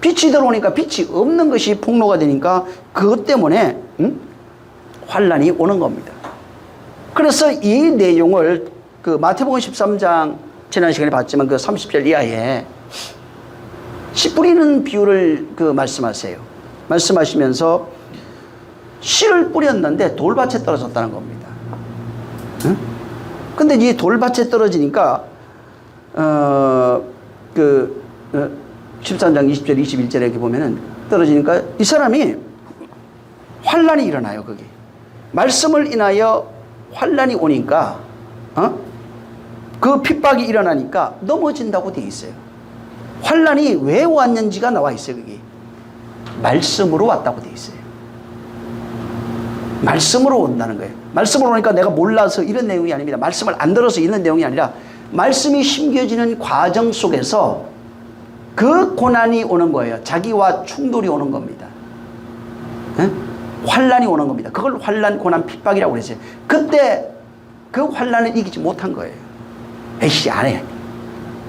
빛이 들어오니까 빛이 없는 것이 폭로가 되니까 그것 때문에 환난이 오는 겁니다. 그래서 이 내용을 그 마태복음 13장 지난 시간에 봤지만 그 30절 이하에 씨 뿌리는 비유를 말씀하세요. 말씀하시면서 씨를 뿌렸는데 돌밭에 떨어졌다는 겁니다. 근데 이 돌밭에 떨어지니까 13장 20절 21절에 이렇게 보면은 떨어지니까 이 사람이 환난이 일어나요. 거기 말씀을 인하여 환난이 오니까 그 핍박이 일어나니까 넘어진다고 되어 있어요. 환난이 왜 왔는지가 나와 있어요. 거기 말씀으로 왔다고 되어 있어요. 말씀으로 온다는 거예요. 말씀으로 오니까 내가 몰라서 이런 내용이 아닙니다. 말씀을 안 들어서 이런 내용이 아니라 말씀이 심겨지는 과정 속에서 그 고난이 오는 거예요. 자기와 충돌이 오는 겁니다. 환난이 오는 겁니다. 그걸 환난, 고난, 핍박이라고 그랬어요. 그때 그 환난을 이기지 못한 거예요. 에이씨, 안 해.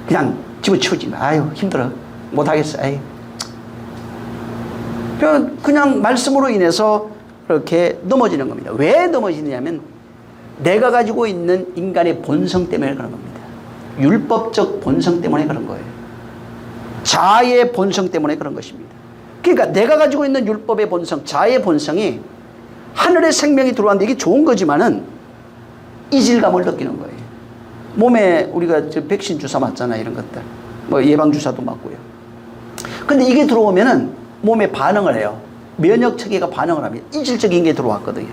그냥 집어치우지 마. 아유, 힘들어. 못하겠어. 아유. 그냥 말씀으로 인해서 그렇게 넘어지는 겁니다. 왜 넘어지느냐면 내가 가지고 있는 인간의 본성 때문에 그런 겁니다. 율법적 본성 때문에 그런 거예요. 자아의 본성 때문에 그런 것입니다. 그러니까 내가 가지고 있는 율법의 본성, 자아의 본성이 하늘의 생명이 들어왔는데 이게 좋은 거지만은 이질감을 느끼는 거예요. 몸에 우리가 백신 주사 맞잖아요. 이런 것들. 뭐 예방주사도 맞고요. 근데 이게 들어오면은 몸에 반응을 해요. 면역 체계가 반응을 합니다. 이질적인 게 들어왔거든요.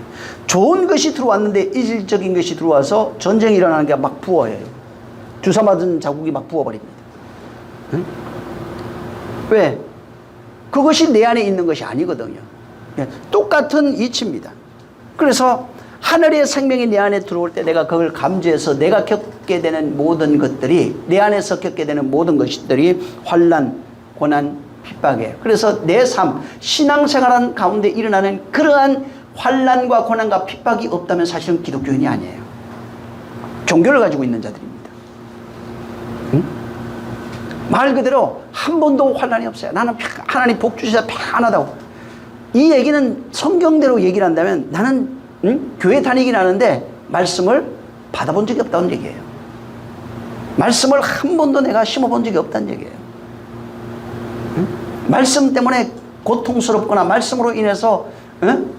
좋은 것이 들어왔는데 이질적인 것이 들어와서 전쟁이 일어나는 게 막 부어요. 주사 맞은 자국이 막 부어버립니다. 응? 왜? 그것이 내 안에 있는 것이 아니거든요. 똑같은 이치입니다. 그래서 하늘의 생명이 내 안에 들어올 때 내가 그걸 감지해서 내가 겪게 되는 모든 것들이, 내 안에서 겪게 되는 모든 것들이 환난, 고난, 핍박이에요. 그래서 내 삶, 신앙생활한 가운데 일어나는 그러한 환난과 고난과 핍박이 없다면 사실은 기독교인이 아니에요. 종교를 가지고 있는 자들입니다. 응? 말 그대로 한 번도 환난이 없어요. 나는 하나님 복 주시다 편하다고. 이 얘기는 성경대로 얘기를 한다면 나는 교회 다니긴 하는데 말씀을 받아본 적이 없다는 얘기예요. 말씀을 한 번도 내가 심어본 적이 없다는 얘기예요. 말씀 때문에 고통스럽거나 말씀으로 인해서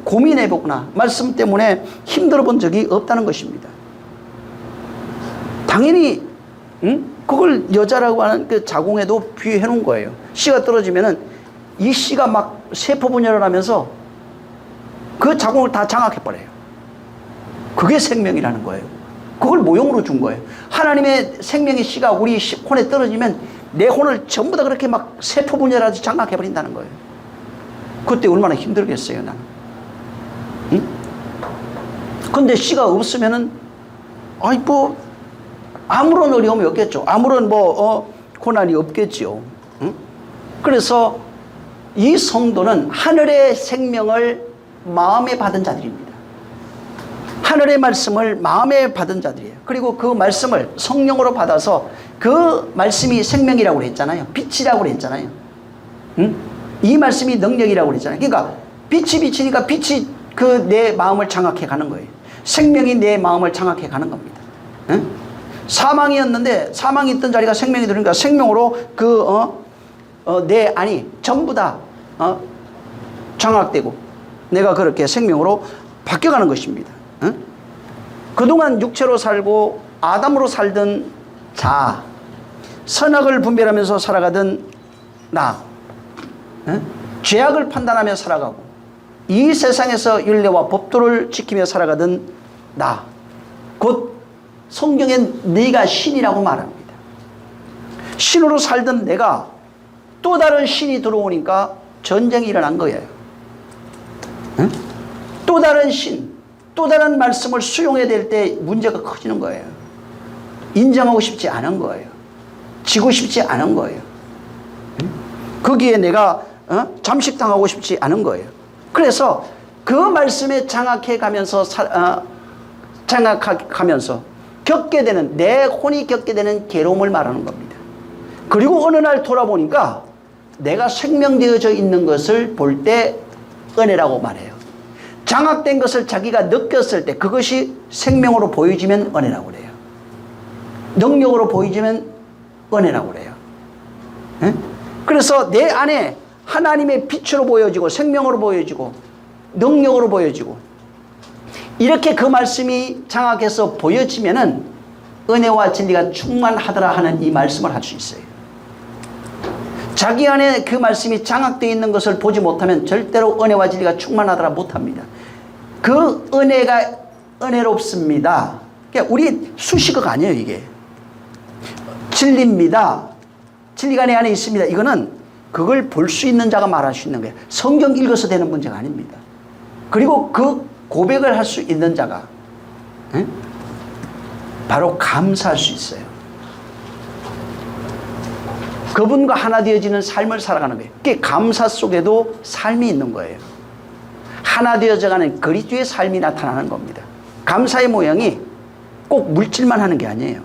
고민해보거나 말씀 때문에 힘들어 본 적이 없다는 것입니다. 당연히 그걸 여자라고 하는 그 자궁에도 비유해 놓은 거예요. 씨가 떨어지면은 이 씨가 막 세포 분열을 하면서 그 자궁을 다 장악해버려요. 그게 생명이라는 거예요. 그걸 모형으로 준 거예요. 하나님의 생명의 씨가 우리 혼에 떨어지면 내 혼을 전부 다 그렇게 막 세포 분열하듯이 장악해버린다는 거예요. 그때 얼마나 힘들겠어요, 나는. 응? 근데 씨가 없으면은, 아이, 뭐, 아무런 어려움이 없겠죠. 아무런 고난이 없겠죠. 응? 그래서 이 성도는 하늘의 생명을 마음에 받은 자들입니다. 하늘의 말씀을 마음에 받은 자들이에요. 그리고 그 말씀을 성령으로 받아서 그 말씀이 생명이라고 그랬잖아요. 빛이라고 그랬잖아요. 응? 이 말씀이 능력이라고 그랬잖아요. 그러니까 빛이 비치니까 빛이 그 내 마음을 장악해 가는 거예요. 생명이 내 마음을 장악해 가는 겁니다. 응? 사망이었는데 사망이 있던 자리가 생명이 들으니까 생명으로 내 안이 전부 다 장악되고 내가 그렇게 생명으로 바뀌어가는 것입니다. 응? 그동안 육체로 살고 아담으로 살던 자, 선악을 분별하면서 살아가던 나, 응? 죄악을 판단하며 살아가고 이 세상에서 율례와 법도를 지키며 살아가던 나, 곧 성경엔 네가 신이라고 말합니다. 신으로 살던 내가 또 다른 신이 들어오니까 전쟁이 일어난 거예요. 응? 또 다른 신, 또 다른 말씀을 수용해야 될 때 문제가 커지는 거예요. 인정하고 싶지 않은 거예요. 지고 싶지 않은 거예요. 응? 거기에 내가 잠식당하고 싶지 않은 거예요. 그래서 그 말씀에 장악해 가면서 겪게 되는, 내 혼이 겪게 되는 괴로움을 말하는 겁니다. 그리고 어느 날 돌아보니까 내가 생명되어져 있는 것을 볼 때 은혜라고 말해요. 장악된 것을 자기가 느꼈을 때 그것이 생명으로 보여지면 은혜라고 그래요. 능력으로 보여지면 은혜라고 그래요. 에? 그래서 내 안에 하나님의 빛으로 보여지고 생명으로 보여지고 능력으로 보여지고 이렇게 그 말씀이 장악해서 보여지면은 은혜와 진리가 충만하더라 하는 이 말씀을 할 수 있어요. 자기 안에 그 말씀이 장악되어 있는 것을 보지 못하면 절대로 은혜와 진리가 충만하더라 못합니다. 그 은혜가 은혜롭습니다. 그러니까 우리 수식어가 아니에요. 이게 진리입니다. 진리가 내 안에 있습니다. 이거는 그걸 볼 수 있는 자가 말할 수 있는 거예요. 성경 읽어서 되는 문제가 아닙니다. 그리고 그 고백을 할 수 있는 자가 바로 감사할 수 있어요. 그분과 하나 되어지는 삶을 살아가는 거예요. 그게 감사 속에도 삶이 있는 거예요. 하나 되어져가는 그리스도의 삶이 나타나는 겁니다. 감사의 모양이 꼭 물질만 하는 게 아니에요.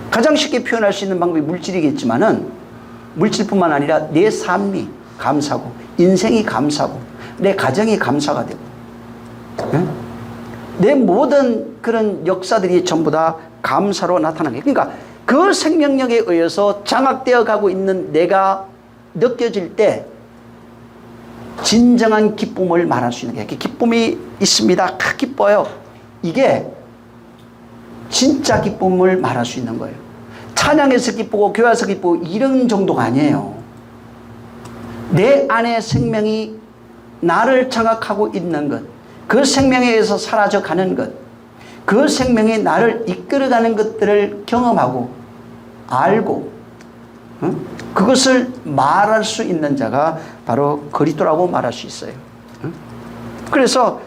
가장 쉽게 표현할 수 있는 방법이 물질이겠지만은 물질뿐만 아니라 내 삶이 감사고 인생이 감사고 내 가정이 감사가 되고 내 모든 그런 역사들이 전부 다 감사로 나타나는 거예요. 그러니까 그 생명력에 의해서 장악되어 가고 있는 내가 느껴질 때 진정한 기쁨을 말할 수 있는 거예요. 기쁨이 있습니다. 기뻐요. 이게 진짜 기쁨을 말할 수 있는 거예요. 찬양에서 기쁘고 교회에서 기쁘고 이런 정도가 아니에요. 내 안에 생명이 나를 장악하고 있는 것, 그 생명에 의해서 사라져가는 것, 그 생명이 나를 이끌어가는 것들을 경험하고 알고 그것을 말할 수 있는 자가 바로 그리스도라고 말할 수 있어요. 그래서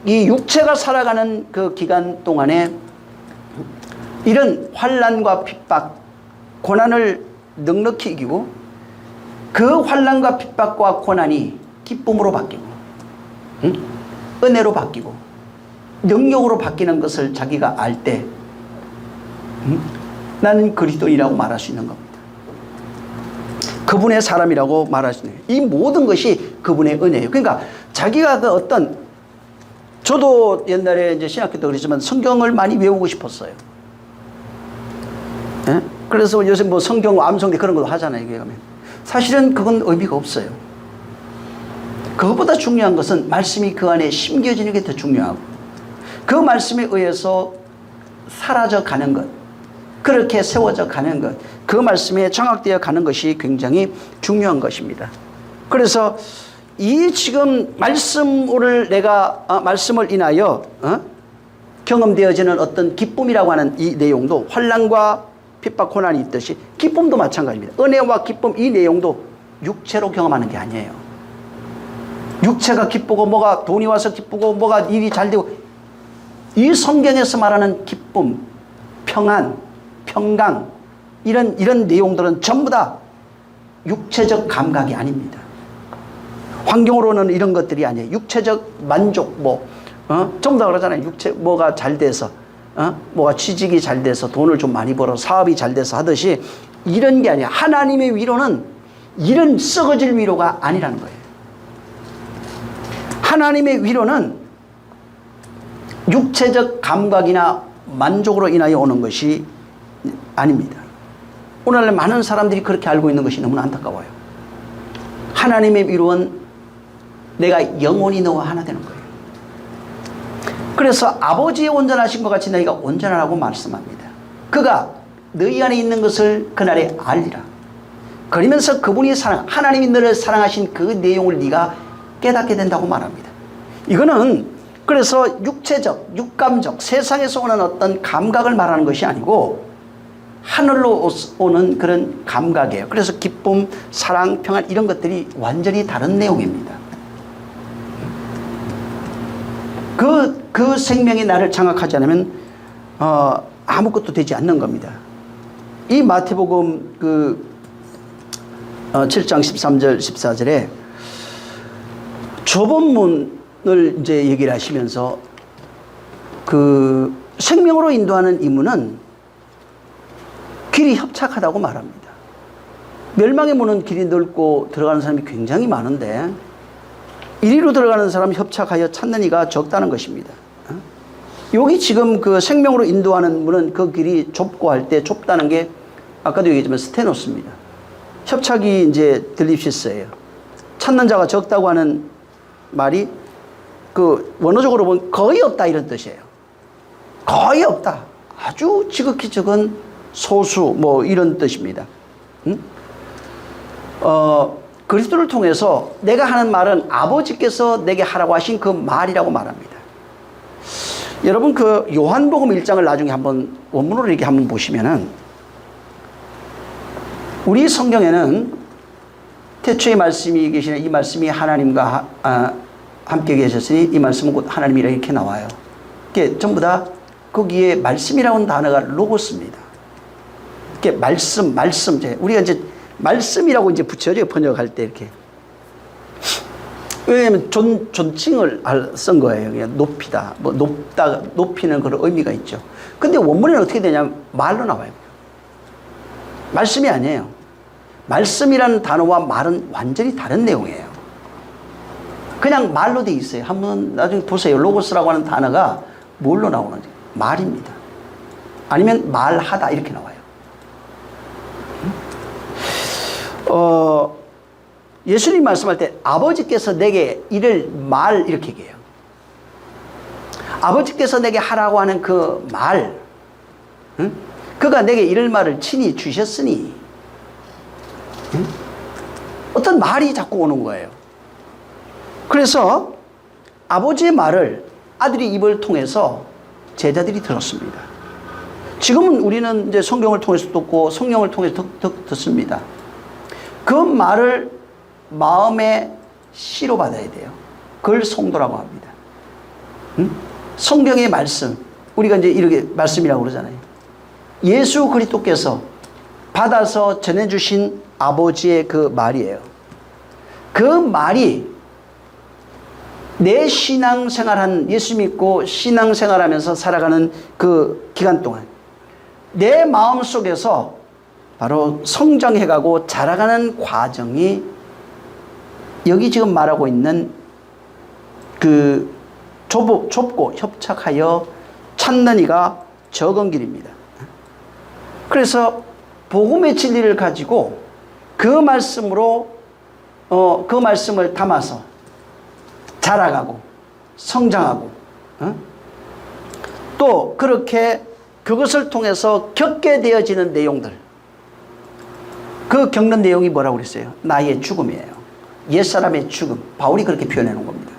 이 육체가 살아가는 그 기간 동안에 이런 환난과 핍박, 고난을 넉넉히 이기고 그 환난과 핍박과 고난이 기쁨으로 바뀌고 은혜로 바뀌고 능력으로 바뀌는 것을 자기가 알 때 나는 그리스도인이라고 말할 수 있는 겁니다. 그분의 사람이라고 말할 수 있는 거예요. 이 모든 것이 그분의 은혜예요. 그러니까 자기가 그 어떤, 저도 옛날에 이제 신학교 때 그랬지만 성경을 많이 외우고 싶었어요. 예? 그래서 요새 뭐 성경 암송대 그런 것도 하잖아요. 이게 가면 사실은 그건 의미가 없어요. 그것보다 중요한 것은 말씀이 그 안에 심겨지는 게 더 중요하고 그 말씀에 의해서 사라져 가는 것, 그렇게 세워져 가는 것, 그 말씀에 장악되어 가는 것이 굉장히 중요한 것입니다. 그래서 이 지금 말씀을 말씀을 인하여 경험되어지는 어떤 기쁨이라고 하는 이 내용도 환난과 핍박 고난이 있듯이 기쁨도 마찬가지입니다. 은혜와 기쁨 이 내용도 육체로 경험하는 게 아니에요. 육체가 기쁘고 뭐가 돈이 와서 기쁘고 뭐가 일이 잘 되고, 이 성경에서 말하는 기쁨, 평안, 평강, 이런 내용들은 전부 다 육체적 감각이 아닙니다. 환경으로는 이런 것들이 아니에요. 육체적 만족, 전부 다 그러잖아요. 뭐가 잘 돼서, 뭐가 취직이 잘 돼서 돈을 좀 많이 벌어 사업이 잘 돼서 하듯이 이런 게 아니야. 하나님의 위로는 이런 썩어질 위로가 아니라는 거예요. 하나님의 위로는 육체적 감각이나 만족으로 인하여 오는 것이 아닙니다. 오늘날 많은 사람들이 그렇게 알고 있는 것이 너무나 안타까워요. 하나님의 위로는 내가 영원히 너와 하나 되는 거예요. 그래서 아버지의 온전하신 것 같이 너희가 온전하라고 말씀합니다. 그가 너희 안에 있는 것을 그날에 알리라. 그러면서 그분이 하나님이 너를 사랑하신 그 내용을 네가 깨닫게 된다고 말합니다. 이거는 그래서 육체적, 육감적, 세상에서 오는 어떤 감각을 말하는 것이 아니고 하늘로 오는 그런 감각이에요. 그래서 기쁨, 사랑, 평안 이런 것들이 완전히 다른 내용입니다. 그 생명이 나를 장악하지 않으면 아무것도 되지 않는 겁니다. 이 마태복음 7장 13절 14절에 조본문을 이제 얘기를 하시면서 그 생명으로 인도하는 이문은 길이 협착하다고 말합니다. 멸망의 문은 길이 넓고 들어가는 사람이 굉장히 많은데 이리로 들어가는 사람 협착하여 찾는 이가 적다는 것입니다. 여기 지금 그 생명으로 인도하는 문은 그 길이 좁고 할 때 좁다는 게 아까도 얘기했지만 스테노스입니다. 협착이 이제 들립시스예요. 찾는 자가 적다고 하는 말이 그 원어적으로 보면 거의 없다 이런 뜻이에요. 거의 없다. 아주 지극히 적은 소수 이런 뜻입니다. 그리스도를 통해서 내가 하는 말은 아버지께서 내게 하라고 하신 그 말이라고 말합니다. 여러분 그 요한복음 1장을 나중에 한번 원문으로 이렇게 한번 보시면은 우리 성경에는 태초에 말씀이 계시는 이 말씀이 하나님과 함께 계셨으니 이 말씀은 곧 하나님이라 이렇게 나와요. 이게 전부 다 거기에 말씀이라는 단어가 로고스입니다. 이게 말씀 우리가 이제 말씀이라고 이제 붙여져요. 번역할 때 이렇게. 왜냐하면 존칭을 쓴 거예요. 그냥 높이다, 높다, 높이는 그런 의미가 있죠. 근데 원문에는 어떻게 되냐면 말로 나와요. 말씀이 아니에요. 말씀이라는 단어와 말은 완전히 다른 내용이에요. 그냥 말로 돼 있어요. 한번 나중에 보세요. 로고스라고 하는 단어가 뭘로 나오는지. 말입니다. 아니면 말하다 이렇게 나와요. 예수님 말씀할 때 아버지께서 내게 이를 말 이렇게 얘기해요. 아버지께서 내게 하라고 하는 그 말, 그가 내게 이를 말을 친히 주셨으니, 어떤 말이 자꾸 오는 거예요. 그래서 아버지의 말을 아들이 입을 통해서 제자들이 들었습니다. 지금은 우리는 이제 성경을 통해서 듣고 성령을 통해서 듣습니다. 그 말을 마음에 씨로 받아야 돼요. 그걸 성도라고 합니다. 성경의 말씀, 우리가 이제 이렇게 말씀이라고 그러잖아요. 예수 그리스도께서 받아서 전해주신 아버지의 그 말이에요. 그 말이 내 신앙생활한, 예수 믿고 신앙생활하면서 살아가는 그 기간 동안 내 마음 속에서 바로 성장해가고 자라가는 과정이 여기 지금 말하고 있는 그 좁고 협착하여 찾는 이가 적은 길입니다. 그래서 복음의 진리를 가지고 그 말씀으로 그 말씀을 담아서 자라가고 성장하고 또 그렇게 그것을 통해서 겪게 되어지는 내용들, 그 겪는 내용이 뭐라고 그랬어요? 나의 죽음이에요. 옛사람의 죽음. 바울이 그렇게 표현해 놓은 겁니다.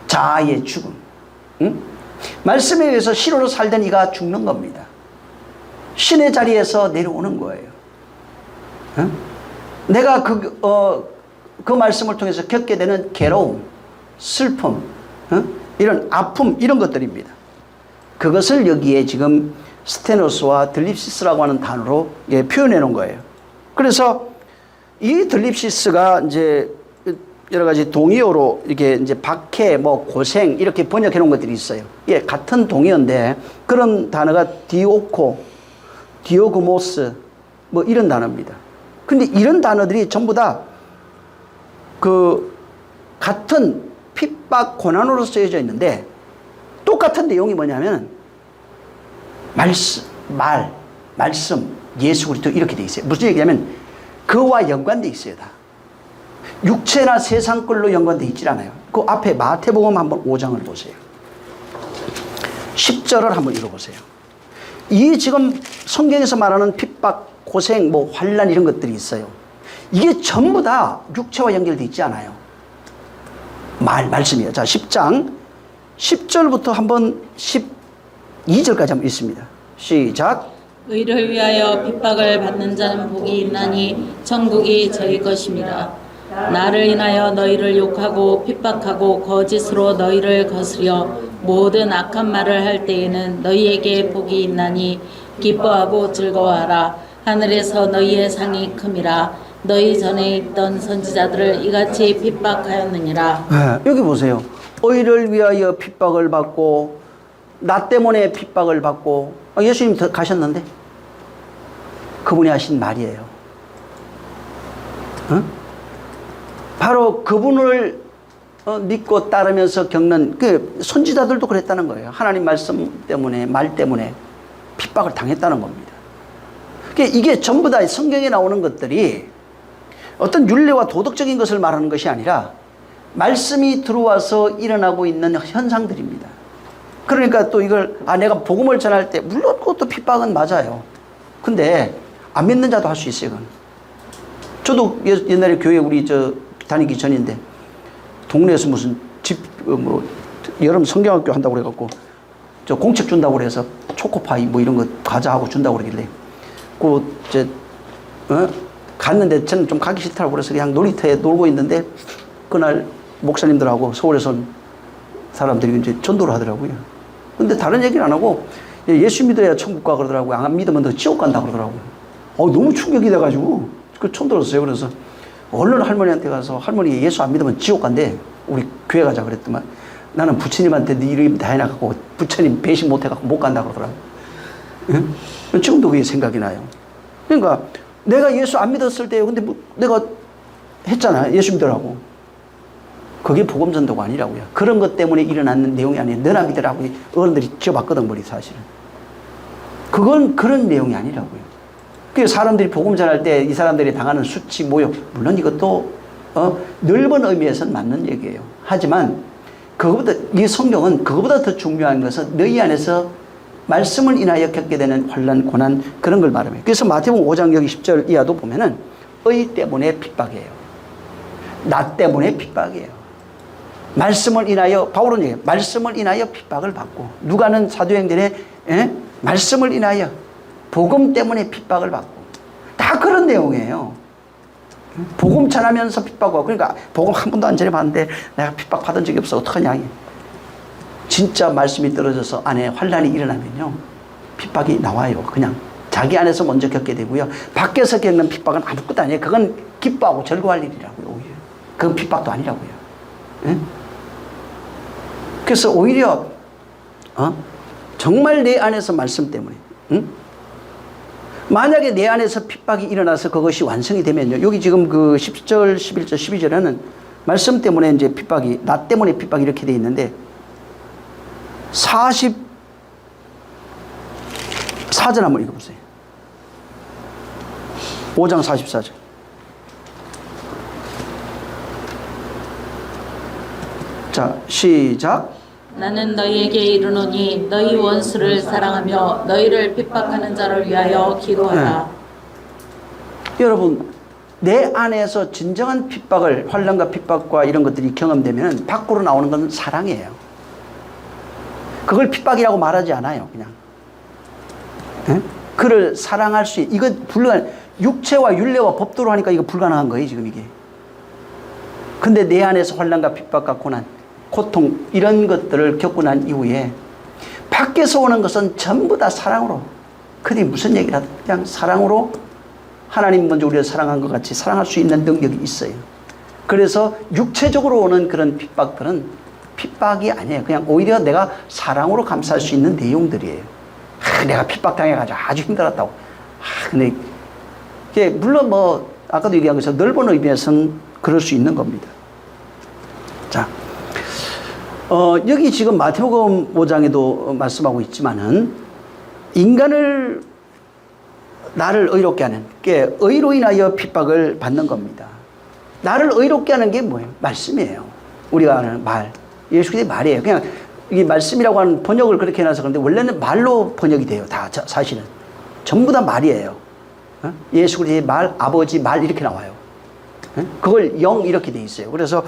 자아의 죽음. 말씀에 의해서 실로로 살던 이가 죽는 겁니다. 신의 자리에서 내려오는 거예요. 내가 그 말씀을 통해서 겪게 되는 괴로움, 슬픔, 이런 아픔, 이런 것들입니다. 그것을 여기에 지금 스테노스와 들립시스라고 하는 단어로 표현해 놓은 거예요. 그래서 이 들립시스가 이제 여러 가지 동의어로 이렇게 이제 박해, 뭐 고생 이렇게 번역해 놓은 것들이 있어요. 예, 같은 동의어인데 그런 단어가 디오코, 디오그모스 뭐 이런 단어입니다. 근데 이런 단어들이 전부 다 그 같은 핍박, 고난으로 쓰여져 있는데 똑같은 내용이 뭐냐면 말씀, 예수 그리스도 이렇게 돼 있어요. 무슨 얘기냐면 그와 연관돼 있어요. 다. 육체나 세상 걸로 연관돼 있질 않아요. 그 앞에 마태복음 한번 5장을 보세요. 10절을 한번 읽어보세요. 이 지금 성경에서 말하는 핍박, 고생, 뭐 환난 이런 것들이 있어요. 이게 전부 다 육체와 연결돼 있지 않아요. 말씀이에요. 자, 10장 10절부터 한번 12절까지 한번 읽습니다. 시작. 의를 위하여 핍박을 받는 자는 복이 있나니 천국이 저희 것입니다. 나를 인하여 너희를 욕하고 핍박하고 거짓으로 너희를 거스려 모든 악한 말을 할 때에는 너희에게 복이 있나니 기뻐하고 즐거워하라. 하늘에서 너희의 상이 큼이라. 너희 전에 있던 선지자들을 이같이 핍박하였느니라. 네, 여기 보세요. 의를 위하여 핍박을 받고 나 때문에 핍박을 받고 예수님 가셨는데 그분이 하신 말이에요. 어? 바로 그분을 믿고 따르면서 겪는 그 선지자들도 그랬다는 거예요. 하나님 말씀 때문에 말 때문에 핍박을 당했다는 겁니다. 이게 전부 다 성경에 나오는 것들이 어떤 윤리와 도덕적인 것을 말하는 것이 아니라 말씀이 들어와서 일어나고 있는 현상들입니다. 그러니까 또 이걸 내가 복음을 전할 때 물론 그것도 핍박은 맞아요. 근데 안 믿는 자도 할 수 있어요. 그건. 저도 옛날에 교회 우리 다니기 전인데 동네에서 무슨 뭐 여름 성경학교 한다고 그래갖고 공책 준다고 그래서 초코파이 뭐 이런 거 과자하고 준다고 그러길래 갔는데 저는 좀 가기 싫다고 그래서 그냥 놀이터에 놀고 있는데 그날 목사님들하고 서울에서 온 사람들이 이제 전도를 하더라고요. 근데 다른 얘기는 안 하고 예수 믿어야 천국 가 그러더라고요. 안 믿으면 너 지옥 간다 그러더라고요. 너무 충격이 돼가지고 처음 들었어요. 그래서 얼른 할머니한테 가서 할머니 예수 안 믿으면 지옥 간대. 우리 교회 가자 그랬더만 나는 부처님한테 네 이름 다 해놔갖고 부처님 배신 못해갖고 못 간다 그러더라고요. 예? 지금도 그게 생각이 나요. 그러니까 내가 예수 안 믿었을 때요. 근데 뭐 내가 했잖아. 예수 믿으라고. 그게 복음 전도가 아니라고요. 그런 것 때문에 일어나는 내용이 아니에요. 너나 믿으라고 어른들이 지어봤거든, 머리 사실은. 그건 그런 내용이 아니라고요. 그래서 사람들이 복음 전할 때 이 사람들이 당하는 수치, 모욕, 물론 이것도 넓은 의미에서는 맞는 얘기예요. 하지만 그것보다 이 성경은 그것보다 더 중요한 것은 너희 안에서 말씀을 인하여 겪게 되는 환난, 고난 그런 걸 말합니다. 그래서 마태복음 5장 여기 10절 이하도 보면은 의 때문에 핍박이에요. 나 때문에 핍박이에요. 말씀을 인하여 바울은 얘기해요. 말씀을 인하여 핍박을 받고 누가는 사도행전에 말씀을 인하여 복음 때문에 핍박을 받고 다 그런 내용이에요. 복음 전하면서 핍박하고 그러니까 복음 한 번도 안 전해봤는데 내가 핍박 받은 적이 없어 어떡하냐. 진짜 말씀이 떨어져서 안에 환난이 일어나면요 핍박이 나와요. 그냥 자기 안에서 먼저 겪게 되고요. 밖에서 겪는 핍박은 아무것도 아니에요. 그건 기뻐하고 즐거워할 일이라고요. 오히려 그건 핍박도 아니라고요. 예? 그래서 오히려 정말 내 안에서 말씀 때문에 만약에 내 안에서 핍박이 일어나서 그것이 완성이 되면요. 여기 지금 그 10절, 11절, 12절에는 말씀 때문에 이제 핍박이 나 때문에 핍박이 이렇게 돼 있는데 44절 한번 읽어보세요. 5장 44절. 자, 시작. 나는 너희에게 이르노니 너희 원수를 사랑하며 너희를 핍박하는 자를 위하여 기도하라. 네. 여러분, 내 안에서 진정한 핍박을 환난과 핍박과 이런 것들이 경험되면 밖으로 나오는 건 사랑이에요. 그걸 핍박이라고 말하지 않아요. 그냥 그를 사랑할 수 이거 불가능. 육체와 율례와 법도로 하니까 이거 불가능한 거예요. 지금 이게. 근데 내 안에서 환난과 핍박과 고난 고통 이런 것들을 겪고 난 이후에 밖에서 오는 것은 전부 다 사랑으로 그들이 무슨 얘기를 하든 그냥 사랑으로 하나님 먼저 우리를 사랑한 것 같이 사랑할 수 있는 능력이 있어요. 그래서 육체적으로 오는 그런 핍박들은 핍박이 아니에요. 그냥 오히려 내가 사랑으로 감수할 수 있는 내용들이에요. 내가 핍박당해가지고 아주 힘들었다고. 근데 이게 물론 뭐 아까도 얘기한 것처럼 넓은 의미에서는 그럴 수 있는 겁니다. 자, 여기 지금 마태복음 5장에도 말씀하고 있지만은 인간을 나를 의롭게 하는 게 의로 인하여 핍박을 받는 겁니다. 나를 의롭게 하는 게 뭐예요? 말씀이에요. 우리가 아는 말. 예수 그리스도의 말이에요. 그냥 이 말씀이라고 하는 번역을 그렇게 해놔서 그런데 원래는 말로 번역이 돼요. 다 사실은. 전부 다 말이에요. 예수 그리스도의 말, 아버지 말 이렇게 나와요. 그걸 영 이렇게 돼 있어요. 그래서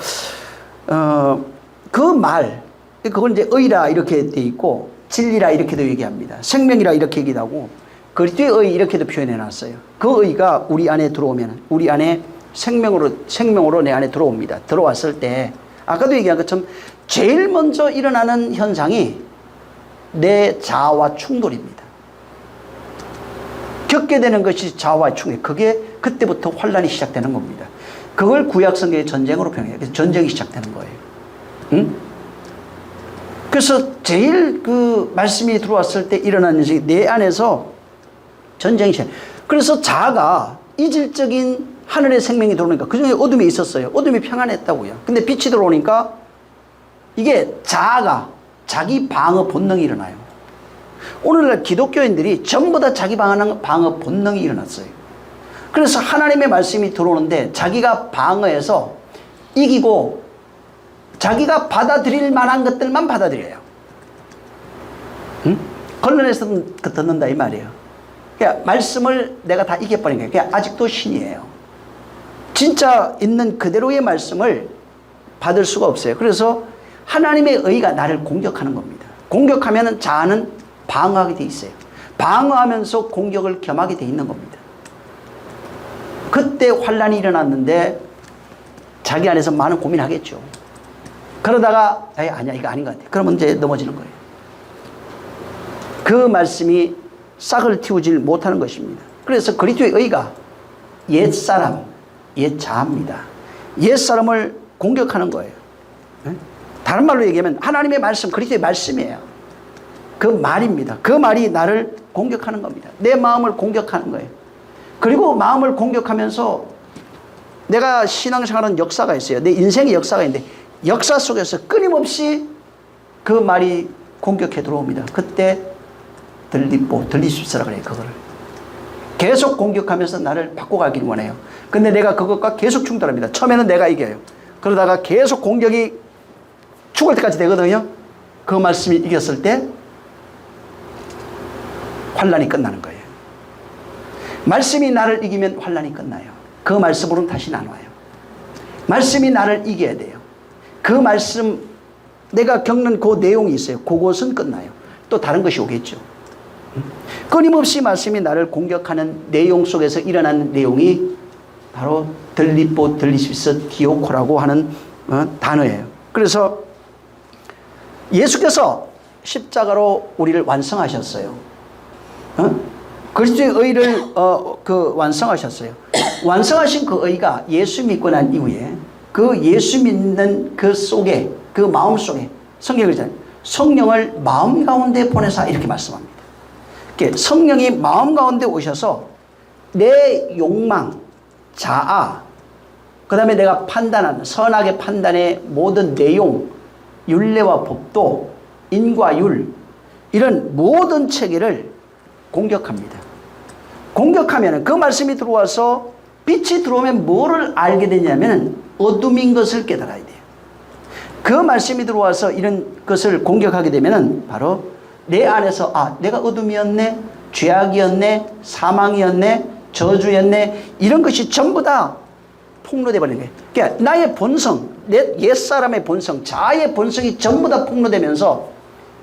그 말, 그건 이제 의라 이렇게 돼 있고 진리라 이렇게도 얘기합니다. 생명이라 이렇게 얘기도 하고 그리스도의 의 이렇게도 표현해 놨어요. 그 의가 우리 안에 들어오면 우리 안에 생명으로 내 안에 들어옵니다. 들어왔을 때 아까도 얘기한 것처럼 제일 먼저 일어나는 현상이 내 자아와 충돌입니다. 겪게 되는 것이 자아와 충돌. 그게 그때부터 환란이 시작되는 겁니다. 그걸 구약성경의 전쟁으로 표현해요. 그래서 전쟁이 시작되는 거예요. 응? 그래서 제일 그 말씀이 들어왔을 때 일어나는 현상이 내 안에서 전쟁이 시작. 그래서 자아가 이질적인 하늘의 생명이 들어오니까 그중에 어둠이 있었어요. 어둠이 평안했다고요. 근데 빛이 들어오니까 이게 자아가 자기 방어 본능이 일어나요. 오늘날 기독교인들이 전부 다 자기 방어 본능이 일어났어요. 그래서 하나님의 말씀이 들어오는데 자기가 방어해서 이기고 자기가 받아들일 만한 것들만 받아들여요. 응? 걸러내서 듣는다 이 말이에요. 그러니까 말씀을 내가 다 이겨버린 거예요. 그냥 아직도 신이에요. 진짜 있는 그대로의 말씀을 받을 수가 없어요. 그래서 하나님의 의가 나를 공격하는 겁니다. 공격하면 자아는 방어하게 돼 있어요. 방어하면서 공격을 겸하게 돼 있는 겁니다. 그때 환란이 일어났는데 자기 안에서 많은 고민하겠죠. 그러다가 아니야 이거 아닌 것 같아. 그러면 이제 넘어지는 거예요. 그 말씀이 싹을 틔우질 못하는 것입니다. 그래서 그리스도의 의가 옛사람, 옛자아입니다. 옛사람을 공격하는 거예요. 다른 말로 얘기하면 하나님의 말씀, 그리스도의 말씀이에요. 그 말입니다. 그 말이 나를 공격하는 겁니다. 내 마음을 공격하는 거예요. 그리고 마음을 공격하면서 내가 신앙생활하는 역사가 있어요. 내 인생의 역사가 있는데 역사 속에서 끊임없이 그 말이 공격해 들어옵니다. 그때 들리십시오라 그래요. 그거를 계속 공격하면서 나를 바꿔가길 원해요. 근데 내가 그것과 계속 충돌합니다. 처음에는 내가 이겨요. 그러다가 계속 공격이 죽을 때까지 되거든요. 그 말씀이 이겼을 때 환란이 끝나는 거예요. 말씀이 나를 이기면 환란이 끝나요. 그 말씀으로는 다시 안 와요. 말씀이 나를 이겨야 돼요. 그 말씀 내가 겪는 그 내용이 있어요. 그것은 끝나요. 또 다른 것이 오겠죠. 끊임없이 말씀이 나를 공격하는 내용 속에서 일어나는 내용이 바로 들리십시오 디오코라고 하는 단어예요. 그래서 예수께서 십자가로 우리를 완성하셨어요. 그리스도의 의를 완성하셨어요. 완성하신 그 의가 예수 믿고 난 이후에 그 예수 믿는 그 속에 그 마음 속에 성경을 읽잖아요. 성령을 마음 가운데 보내사 이렇게 말씀합니다. 성령이 마음 가운데 오셔서 내 욕망, 자아, 그 다음에 내가 판단하는 선악의 판단의 모든 내용, 율례와 법도, 인과 율 이런 모든 체계를 공격합니다. 공격하면 그 말씀이 들어와서 빛이 들어오면 뭐를 알게 되냐면 어둠인 것을 깨달아야 돼요. 그 말씀이 들어와서 이런 것을 공격하게 되면 바로 내 안에서 내가 어둠이었네, 죄악이었네, 사망이었네, 저주였네 이런 것이 전부 다 폭로돼 버리는 거예요. 그러니까 나의 본성, 내 옛사람의 본성, 자아의 본성이 전부 다 폭로되면서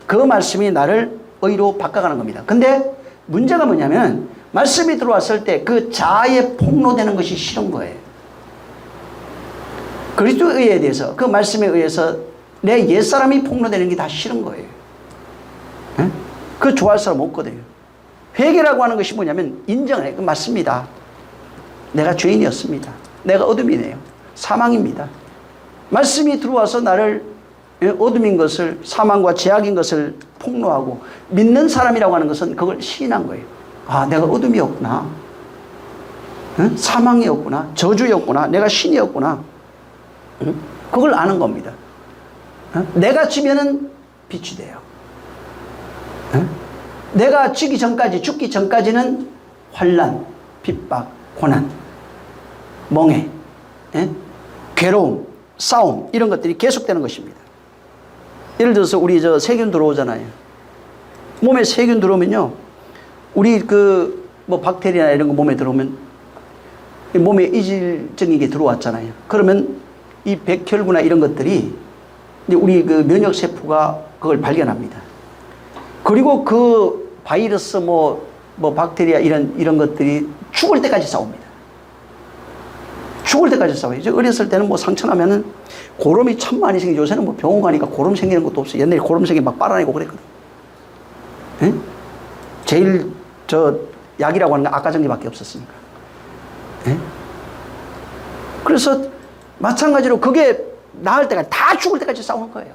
그 말씀이 나를 의로 바꿔가는 겁니다. 근데 문제가 뭐냐면 말씀이 들어왔을 때 그 자아에 폭로되는 것이 싫은 거예요. 그리스도의 의에 대해서 그 말씀에 의해서 내 옛사람이 폭로되는 게 다 싫은 거예요. 그 좋아할 사람 없거든요. 회개라고 하는 것이 뭐냐면 인정해. 맞습니다. 내가 죄인이었습니다. 내가 어둠이네요. 사망입니다. 말씀이 들어와서 나를 어둠인 것을, 사망과 죄악인 것을 폭로하고 믿는 사람이라고 하는 것은 그걸 시인한 거예요. 아, 내가 어둠이었구나. 응? 사망이었구나. 저주였구나. 내가 신이었구나. 응? 그걸 아는 겁니다. 응? 내가 지면은 빛이 돼요. 응? 내가 죽기 전까지는 환난, 핍박, 고난, 멍해, 괴로움, 싸움 이런 것들이 계속되는 것입니다. 예를 들어서 우리 세균 들어오잖아요. 몸에 세균 들어오면요, 우리 뭐 박테리아나 이런 거 몸에 들어오면 몸에 이질적인 게 들어왔잖아요. 그러면 이 백혈구나 이런 것들이 이제 우리 면역 세포가 그걸 발견합니다. 그리고 그 바이러스 뭐 박테리아 이런 것들이 죽을 때까지 싸웁니다. 죽을 때까지 싸워요. 어렸을 때는 뭐 상처 나면은 고름이 참 많이 생기죠. 요새는 뭐 병원 가니까 고름 생기는 것도 없어요. 옛날에 고름 생기면 막 빨아내고 그랬거든. 에? 제일 약이라고 하는 건 악가전기밖에 없었으니까. 에? 그래서 마찬가지로 그게 나을 때까지 다 죽을 때까지 싸우는 거예요.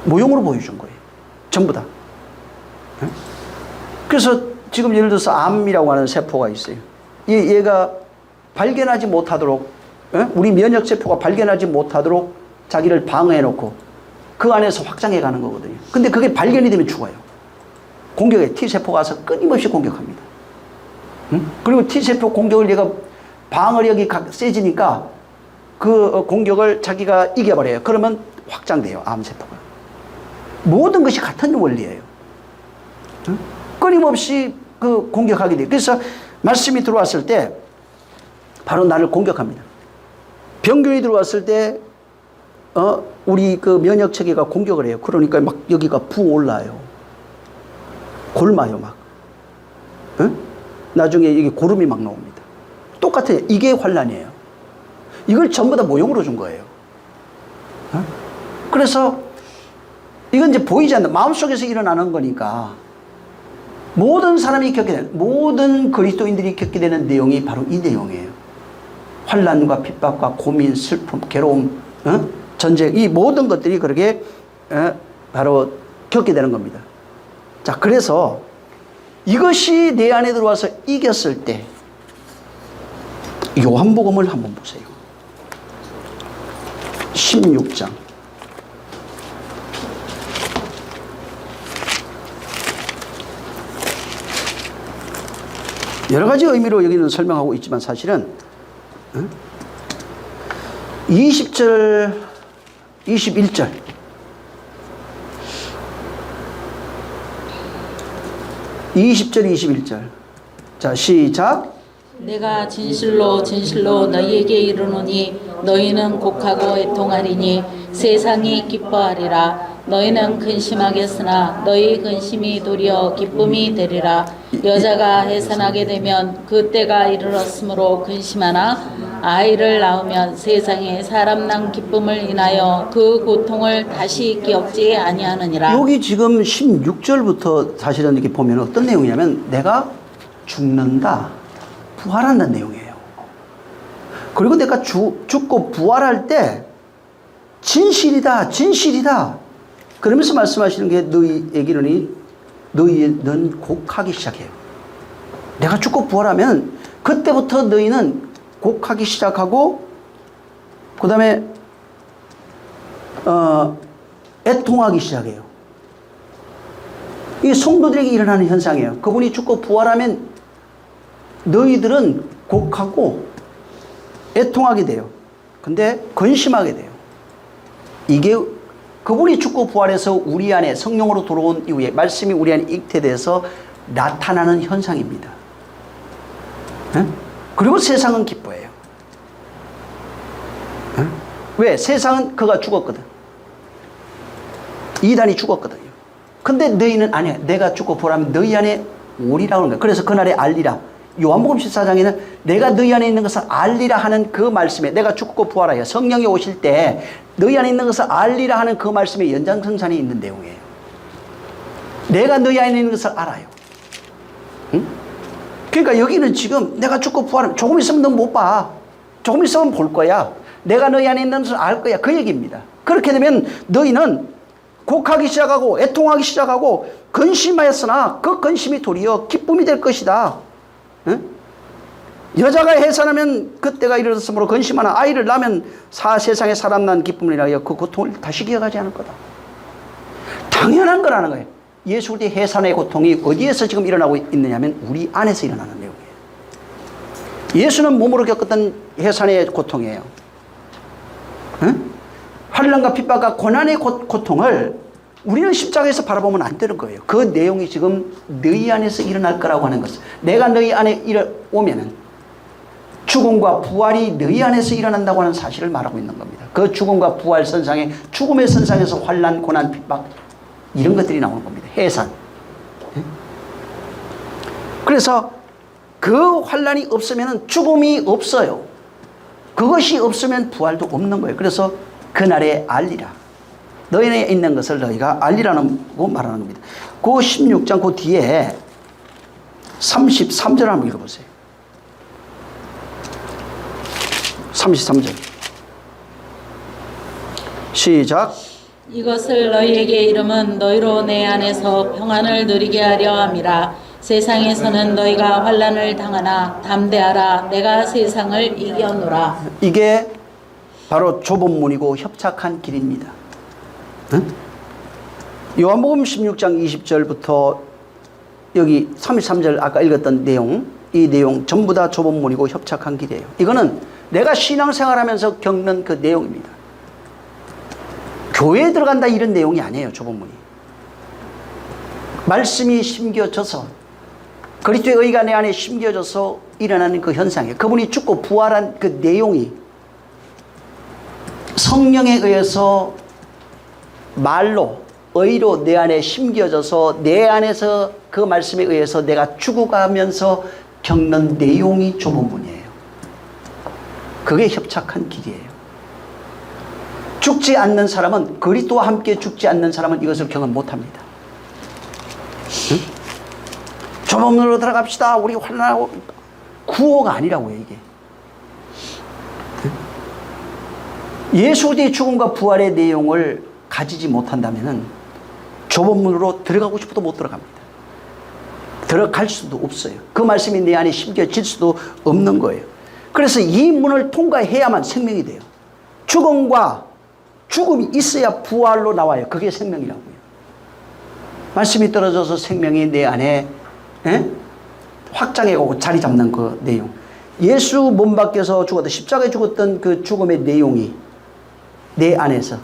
모형으로 보여준 거예요. 전부 다. 에? 그래서 지금 예를 들어서 암이라고 하는 세포가 있어요. 얘가 발견하지 못하도록, 우리 면역세포가 발견하지 못하도록 자기를 방어해놓고 그 안에서 확장해 가는 거거든요. 근데 그게 발견이 되면 죽어요. 공격해. T세포가 와서 끊임없이 공격합니다. 그리고 T세포 공격을 얘가 방어력이 세지니까 그 공격을 자기가 이겨버려요. 그러면 확장돼요. 암세포가. 모든 것이 같은 원리예요. 끊임없이 공격하게 돼요. 그래서 말씀이 들어왔을 때 바로 나를 공격합니다. 병균이 들어왔을 때 우리 면역 체계가 공격을 해요. 그러니까 막 여기가 부어올라요. 골마요 막. 나중에 여기 고름이 막 나옵니다. 똑같아요. 이게 환난이에요. 이걸 전부 다 모형으로 준 거예요. 그래서 이건 이제 보이지 않는 마음속에서 일어나는 거니까 모든 사람이 겪게 되는, 모든 그리스도인들이 겪게 되는 내용이 바로 이 내용이에요. 환난과 핍박과 고민, 슬픔, 괴로움, 전쟁, 이 모든 것들이 그렇게 바로 겪게 되는 겁니다. 자, 그래서 이것이 내 안에 들어와서 이겼을 때 요한복음을 한번 보세요. 16장. 여러 가지 의미로 여기는 설명하고 있지만 사실은 20절, 21절. 자, 시작. 내가 진실로 진실로 너희에게 이르노니 너희는 곡하고 애통하리니 세상이 기뻐하리라. 너희는 근심하겠으나 너희 근심이 도리어 기쁨이 되리라. 여자가 해산하게 되면 그 때가 이르렀으므로 근심하나 아이를 낳으면 세상에 사람 난 기쁨을 인하여 그 고통을 다시 기억지 아니하느니라. 여기 지금 16절부터 사실은 이렇게 보면 어떤 내용이냐면 내가 죽는다, 부활한다는 내용이에요. 그리고 내가 죽고 부활할 때 진실이다, 진실이다. 그러면서 말씀하시는 게 너희에게는 너희는 곡하기 시작해요. 내가 죽고 부활하면 그때부터 너희는 곡하기 시작하고 그 다음에 애통하기 시작해요. 이게 성도들에게 일어나는 현상이에요. 그분이 죽고 부활하면 너희들은 곡하고 애통하게 돼요. 근데 근심하게 돼요. 이게 그분이 죽고 부활해서 우리 안에 성령으로 들어온 이후에 말씀이 우리 안에 익태돼서 나타나는 현상입니다. 그리고 세상은 기뻐해요. 왜? 세상은 그가 죽었거든. 이단이 죽었거든요. 근데 너희는 아니야. 내가 죽고 부활하면 너희 안에 오리라고 하는 거야. 그래서 그날에 알리라. 요한복음 14장에는 내가 너희 안에 있는 것을 알리라 하는 그 말씀에 내가 죽고 부활하여 성령이 오실 때 너희 안에 있는 것을 알리라 하는 그 말씀에 연장성산이 있는 내용이에요. 내가 너희 안에 있는 것을 알아요. 응? 그러니까 여기는 지금 내가 죽고 부활하면 조금 있으면 너 못 봐. 조금 있으면 볼 거야. 내가 너희 안에 있는 것을 알 거야. 그 얘기입니다. 그렇게 되면 너희는 곡하기 시작하고 애통하기 시작하고 근심하였으나 그 근심이 도리어 기쁨이 될 것이다. 응? 여자가 해산하면 그때가 이르렀으므로 근심하나 아이를 낳으면 세상에 사람 난 기쁨을 인하여 그 고통을 다시 기억하지 않을 거다. 당연한 거라는 거예요. 예수 그리스도의 해산의 고통이 어디에서 지금 일어나고 있느냐 하면 우리 안에서 일어나는 내용이에요. 예수는 몸으로 겪었던 해산의 고통이에요. 응? 환난과 핍박과 고난의 고통을 우리는 십자가에서 바라보면 안 되는 거예요. 그 내용이 지금 너희 안에서 일어날 거라고 하는 것을. 내가 너희 안에 오면은 죽음과 부활이 너희 안에서 일어난다고 하는 사실을 말하고 있는 겁니다. 그 죽음과 부활 선상에 죽음의 선상에서 환난, 고난, 핍박 이런 것들이 나오는 겁니다. 해산. 그래서 그 환난이 없으면 죽음이 없어요. 그것이 없으면 부활도 없는 거예요. 그래서 그날에 알리라. 너희 안에 있는 것을 너희가 알리라는 거 말하는 겁니다. 그 16장 그 뒤에 33절 한번 읽어보세요. 33절 시작. 이것을 너희에게 이름은 너희로 내 안에서 평안을 누리게 하려 함이라. 세상에서는 너희가 환난을 당하나 담대하라. 내가 세상을 이겨노라. 이게 바로 좁은 문이고 협착한 길입니다. 응? 요한복음 16장 20절부터 여기 33절 아까 읽었던 내용, 이 내용 전부 다 좁은 문이고 협착한 길이에요. 이거는 내가 신앙생활하면서 겪는 그 내용입니다. 교회에 들어간다 이런 내용이 아니에요. 좁은 문이. 말씀이 심겨져서 그리스도의 의가 내 안에 심겨져서 일어나는 그 현상이에요. 그분이 죽고 부활한 그 내용이 성령에 의해서 말로 의로 내 안에 심겨져서 내 안에서 그 말씀에 의해서 내가 죽어가면서 겪는 내용이 좁은 문이에요. 그게 협착한 길이에요. 죽지 않는 사람은, 그리스도와 함께 죽지 않는 사람은 이것을 경험 못합니다. 응? 좁은 문으로 들어갑시다. 우리 환난하고 구호가 아니라고요 이게. 응? 예수 그리스도의 죽음과 부활의 내용을 가지지 못한다면 좁은 문으로 들어가고 싶어도 못 들어갑니다. 들어갈 수도 없어요. 그 말씀이 내 안에 심겨질 수도 없는 거예요. 그래서 이 문을 통과해야만 생명이 돼요. 죽음이 있어야 부활로 나와요. 그게 생명이라고요. 말씀이 떨어져서 생명이 내 안에 확장해 오고 자리 잡는 그 내용. 예수 몸 밖에서 죽었던, 십자가에 죽었던 그 죽음의 내용이 내 안에서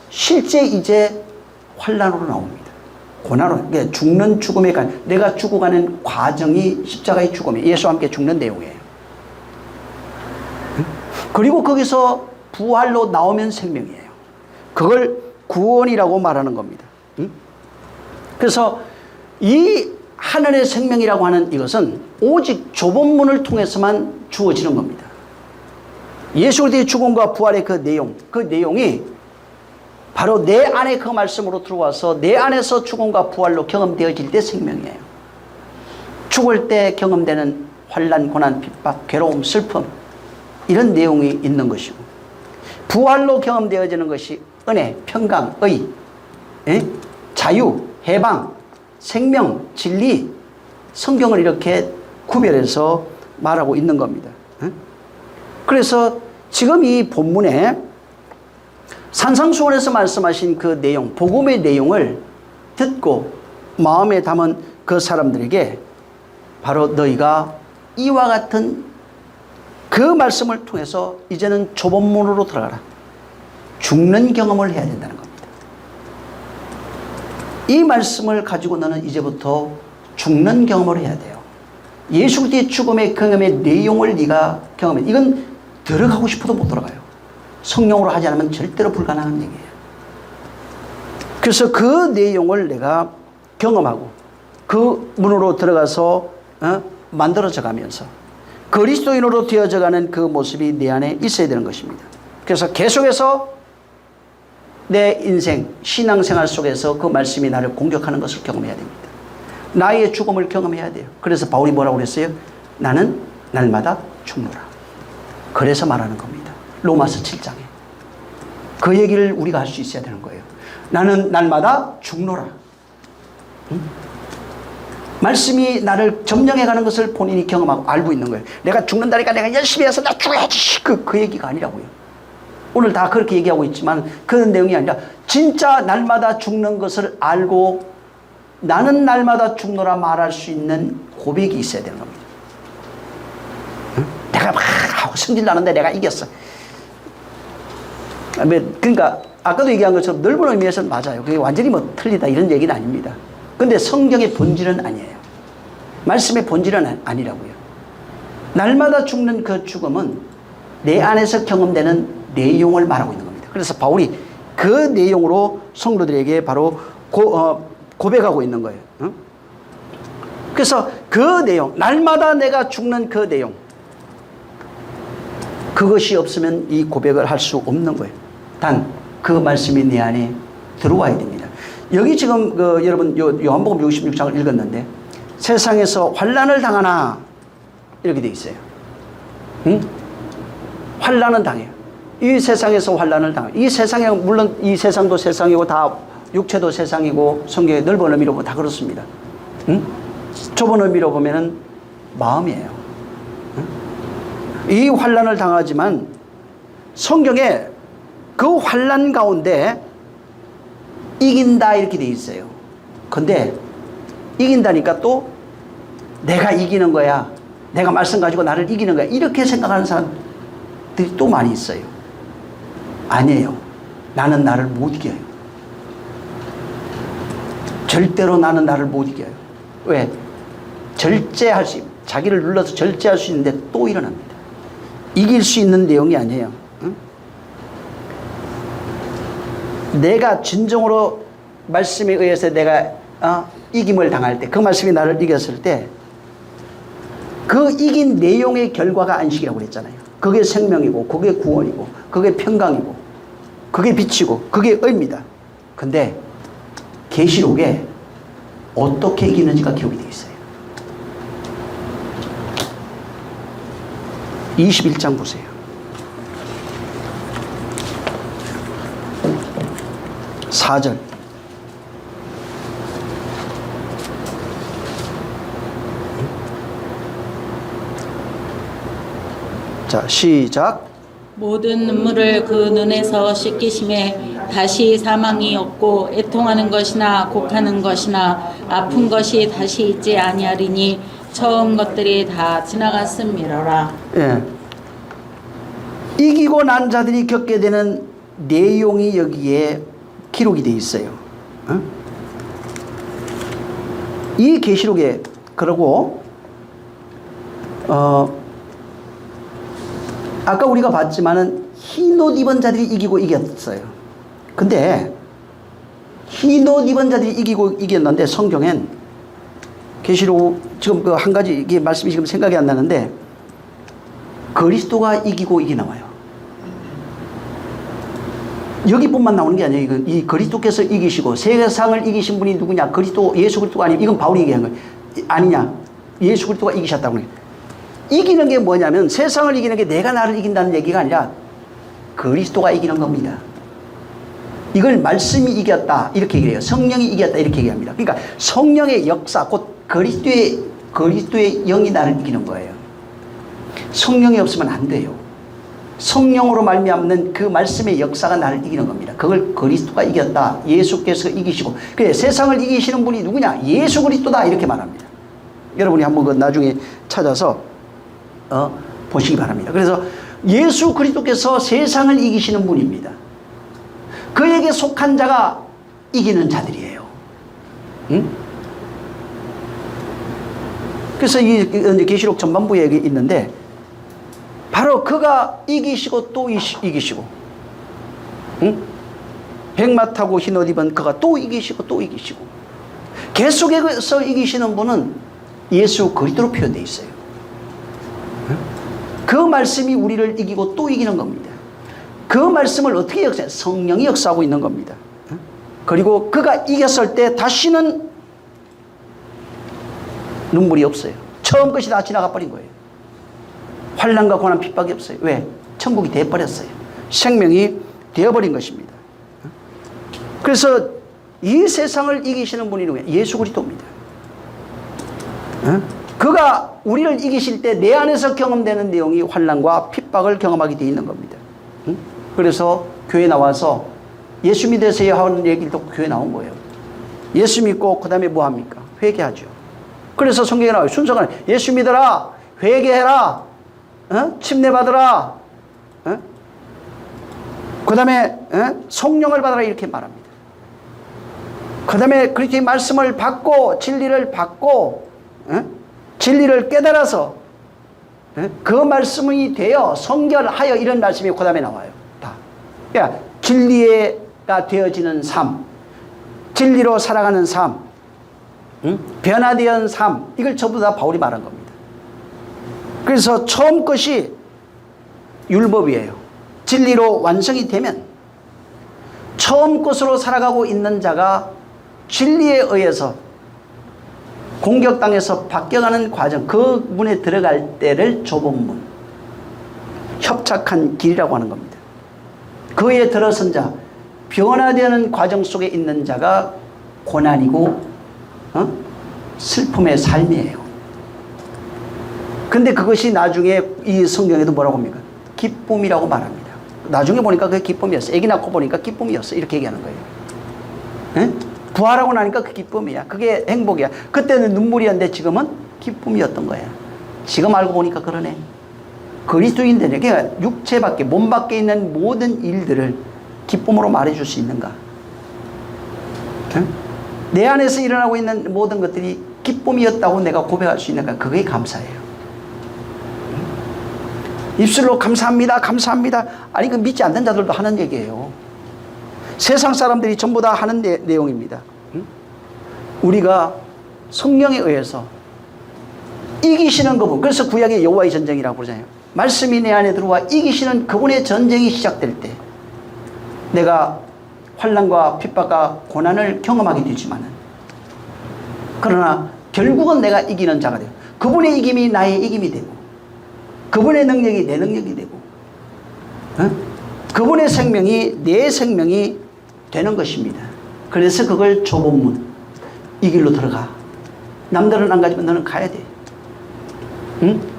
실제 이제 환난으로 나옵니다. 고난으로. 그러니까 죽는 죽음의 내가 죽어가는 과정이 십자가의 죽음이에요. 예수와 함께 죽는 내용이에요. 그리고 거기서 부활로 나오면 생명이에요. 그걸 구원이라고 말하는 겁니다. 그래서 이 하늘의 생명이라고 하는 이것은 오직 좁은 문을 통해서만 주어지는 겁니다. 예수 그리스도의 죽음과 부활의 그 내용이 바로 내 안에 그 말씀으로 들어와서 내 안에서 죽음과 부활로 경험되어질 때 생명이에요. 죽을 때 경험되는 환난, 고난, 핍박, 괴로움, 슬픔 이런 내용이 있는 것이고, 부활로 경험되어지는 것이 은혜, 평강, 의, 자유, 해방, 생명, 진리, 성경을 이렇게 구별해서 말하고 있는 겁니다. 그래서 지금 이 본문에 산상수훈에서 말씀하신 그 내용, 복음의 내용을 듣고 마음에 담은 그 사람들에게 바로 너희가 이와 같은 그 말씀을 통해서 이제는 좁은 문으로 들어가라. 죽는 경험을 해야 된다는 겁니다. 이 말씀을 가지고 너는 이제부터 죽는 경험을 해야 돼요. 예수 그리스도의 죽음의 경험의 내용을 네가 경험해. 이건 들어가고 싶어도 못 들어가요. 성령으로 하지 않으면 절대로 불가능한 얘기예요. 그래서 그 내용을 내가 경험하고 그 문으로 들어가서 만들어져 가면서 그리스도인으로 되어져가는 그 모습이 내 안에 있어야 되는 것입니다. 그래서 계속해서 내 인생, 신앙생활 속에서 그 말씀이 나를 공격하는 것을 경험해야 됩니다. 나의 죽음을 경험해야 돼요. 그래서 바울이 뭐라고 그랬어요? 나는 날마다 죽노라. 그래서 말하는 겁니다. 로마서 7장에. 그 얘기를 우리가 할 수 있어야 되는 거예요. 나는 날마다 죽노라. 응? 말씀이 나를 점령해 가는 것을 본인이 경험하고 알고 있는 거예요. 내가 죽는다니까 내가 열심히 해서 나 죽어야지. 그 얘기가 아니라고요. 오늘 다 그렇게 얘기하고 있지만 그런 내용이 아니라 진짜 날마다 죽는 것을 알고 나는 날마다 죽노라 말할 수 있는 고백이 있어야 되는 겁니다. 응? 내가 막 하고 승질 나는데 내가 이겼어. 그러니까 아까도 얘기한 것처럼 넓은 의미에서는 맞아요. 그게 완전히 뭐 틀리다 이런 얘기는 아닙니다. 근데 성경의 본질은 아니에요. 말씀의 본질은 아니라고요. 날마다 죽는 그 죽음은 내 안에서 경험되는 내용을 말하고 있는 겁니다. 그래서 바울이 그 내용으로 성도들에게 바로 고백하고 있는 거예요. 응? 그래서 그 내용, 날마다 내가 죽는 그 내용, 그것이 없으면 이 고백을 할 수 없는 거예요. 단 그 말씀이 내 안에 들어와야 됩니다. 여기 지금 여러분 요한복음 66장을 읽었는데 세상에서 환난을 당하나 이렇게 돼 있어요. 응? 환난은 당해요. 이 세상에서 환난을 당해요. 이 세상에 물론 이 세상도 세상이고 다 육체도 세상이고 성경의 넓은 의미로 보면 다 그렇습니다. 응? 좁은 의미로 보면은 마음이에요. 응? 이 환난을 당하지만 성경에 그 환난 가운데 이긴다 이렇게 돼 있어요. 근데 이긴다니까 또 내가 이기는 거야. 내가 말씀 가지고 나를 이기는 거야. 이렇게 생각하는 사람들이 또 많이 있어요. 아니에요. 나는 나를 못 이겨요. 절대로 나는 나를 못 이겨요. 왜? 절제할 수, 자기를 눌러서 절제할 수 있는데 또 일어납니다. 이길 수 있는 내용이 아니에요. 응? 내가 진정으로 말씀에 의해서 내가 이김을 당할 때, 그 말씀이 나를 이겼을 때 그 이긴 내용의 결과가 안식이라고 그랬잖아요. 그게 생명이고 그게 구원이고 그게 평강이고 그게 빛이고 그게 의입니다. 근데 계시록에 어떻게 이기는지가 기록이 되어 있어요. 21장 보세요. 4절. 자, 시작. 모든 눈물을 그 눈에서 씻기심에 다시 사망이 없고 애통하는 것이나 곡하는 것이나 아픈 것이 다시 있지 아니하리니 처음 것들이 다 지나갔음이로라. 예. 이기고 난 자들이 겪게 되는 내용이 여기에 기록이 되어 있어요. 이 계시록에 그러고 아까 우리가 봤지만은 흰 옷 입은 자들이 이기고 이겼어요. 근데 흰 옷 입은 자들이 이기고 이겼는데 성경엔 계시록 지금 그 한 가지 이게 말씀이 지금 생각이 안 나는데 그리스도가 이기고 이게 나와요. 여기뿐만 나오는 게 아니에요. 이건 이 그리스도께서 이기시고 세상을 이기신 분이 누구냐? 그리스도 예수 그리스도가 아니면 이건 바울이 얘기한 거예요. 아니냐? 예수 그리스도가 이기셨다고 해요. 이기는 게 뭐냐면 세상을 이기는 게 내가 나를 이긴다는 얘기가 아니라 그리스도가 이기는 겁니다. 이걸 말씀이 이겼다 이렇게 얘기해요. 성령이 이겼다 이렇게 얘기합니다. 그러니까 성령의 역사 곧 그리스도의 영이 나를 이기는 거예요. 성령이 없으면 안 돼요. 성령으로 말미암는 그 말씀의 역사가 나를 이기는 겁니다. 그걸 그리스도가 이겼다. 예수께서 이기시고. 그래 세상을 이기시는 분이 누구냐? 예수 그리스도다 이렇게 말합니다. 여러분이 한번 그 나중에 찾아서 보시기 바랍니다. 그래서 예수 그리스도께서 세상을 이기시는 분입니다. 그에게 속한 자가 이기는 자들이에요. 응? 그래서 이 계시록 전반부에 있는데 바로 그가 이기시고 또 이기시고, 응? 백마 타고 흰 옷 입은 그가 또 이기시고 또 이기시고, 계속해서 이기시는 분은 예수 그리스도로 표현되어 있어요. 응? 그 말씀이 우리를 이기고 또 이기는 겁니다. 그 말씀을 어떻게 역사해요? 성령이 역사하고 있는 겁니다. 응? 그리고 그가 이겼을 때 다시는 눈물이 없어요. 처음 것이 다 지나가 버린 거예요. 환난과 고난 핍박이 없어요. 왜? 천국이 되어버렸어요. 생명이 되어버린 것입니다. 그래서 이 세상을 이기시는 분이 누구예요? 예수 그리스도입니다. 그가 우리를 이기실 때 내 안에서 경험되는 내용이 환난과 핍박을 경험하게 되어 있는 겁니다. 그래서 교회 나와서 예수 믿으세요 하는 얘기를 듣고 교회 나온 거예요. 예수 믿고 그 다음에 뭐 합니까? 회개하죠. 그래서 성경에 나와요. 순서가 예수 믿어라, 회개해라, 침례받으라, 그 다음에 성령을 받아라 이렇게 말합니다. 그 다음에 그리스도의 말씀을 받고 진리를 받고 진리를 깨달아서 그 말씀이 되어 성결하여 이런 말씀이 그 다음에 나와요. 다. 그러니까 진리가 되어지는 삶, 진리로 살아가는 삶, 변화되는 삶, 이걸 전부 다 바울이 말한 겁니다. 그래서 처음 것이 율법이에요. 진리로 완성이 되면 처음 것으로 살아가고 있는 자가 진리에 의해서 공격당해서 바뀌어가는 과정, 그 문에 들어갈 때를 좁은 문, 협착한 길이라고 하는 겁니다. 그에 들어선 자, 변화되는 과정 속에 있는 자가 고난이고 슬픔의 삶이에요. 근데 그것이 나중에 이 성경에도 뭐라고 합니까? 기쁨이라고 말합니다. 나중에 보니까 그게 기쁨이었어. 애기 낳고 보니까 기쁨이었어. 이렇게 얘기하는 거예요. 에? 부활하고 나니까 그 기쁨이야. 그게 행복이야. 그때는 눈물이었는데 지금은 기쁨이었던 거야. 지금 알고 보니까 그러네. 그리스도인들에게 그러니까 육체 밖에, 몸 밖에 있는 모든 일들을 기쁨으로 말해줄 수 있는가? 에? 내 안에서 일어나고 있는 모든 것들이 기쁨이었다고 내가 고백할 수 있는가? 그게 감사예요. 입술로 감사합니다, 감사합니다. 아니, 그 믿지 않는 자들도 하는 얘기예요. 세상 사람들이 전부 다 하는 내용입니다. 우리가 성령에 의해서 이기시는 그분, 그래서 구약의 여호와의 전쟁이라고 그러잖아요. 말씀이 내 안에 들어와 이기시는 그분의 전쟁이 시작될 때 내가 환난과 핍박과 고난을 경험하게 되지만은, 그러나 결국은 내가 이기는 자가 되고, 그분의 이김이 나의 이김이 되고, 그분의 능력이 내 능력이 되고, 그분의 생명이 내 생명이 되는 것입니다. 그래서 그걸 좁은 문, 이 길로 들어가. 남들은 안 가지만 너는 가야 돼.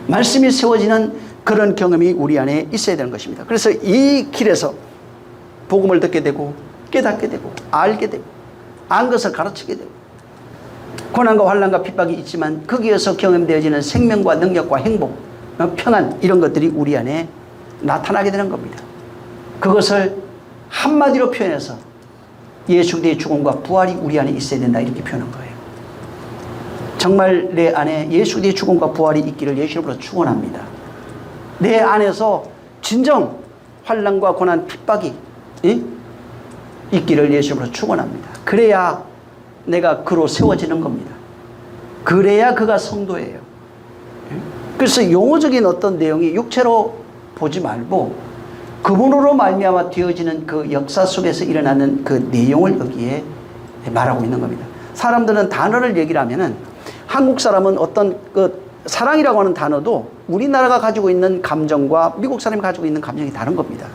말씀이 세워지는 그런 경험이 우리 안에 있어야 되는 것입니다. 그래서 이 길에서 복음을 듣게 되고 깨닫게 되고 알게 되고 안 것을 가르치게 되고 고난과 환난과 핍박이 있지만 거기에서 경험되어지는 생명과 능력과 행복, 평안, 이런 것들이 우리 안에 나타나게 되는 겁니다. 그것을 한마디로 표현해서 예수 그리스도의 죽음과 부활이 우리 안에 있어야 된다, 이렇게 표현한 거예요. 정말 내 안에 예수 그리스도의 죽음과 부활이 있기를 예수 이름으로 축원합니다. 내 안에서 진정 환난과 고난 핍박이 있기를 예수 이름으로 축원합니다. 그래야 내가 그로 세워지는 겁니다. 그래야 그가 성도예요. 그래서 용어적인 어떤 내용이 육체로 보지 말고 그분으로 말미암아 되어지는 그 역사 속에서 일어나는 그 내용을 여기에 말하고 있는 겁니다. 사람들은 단어를 얘기를 하면은, 한국 사람은 어떤 그 사랑이라고 하는 단어도 우리나라가 가지고 있는 감정과 미국 사람이 가지고 있는 감정이 다른 겁니다.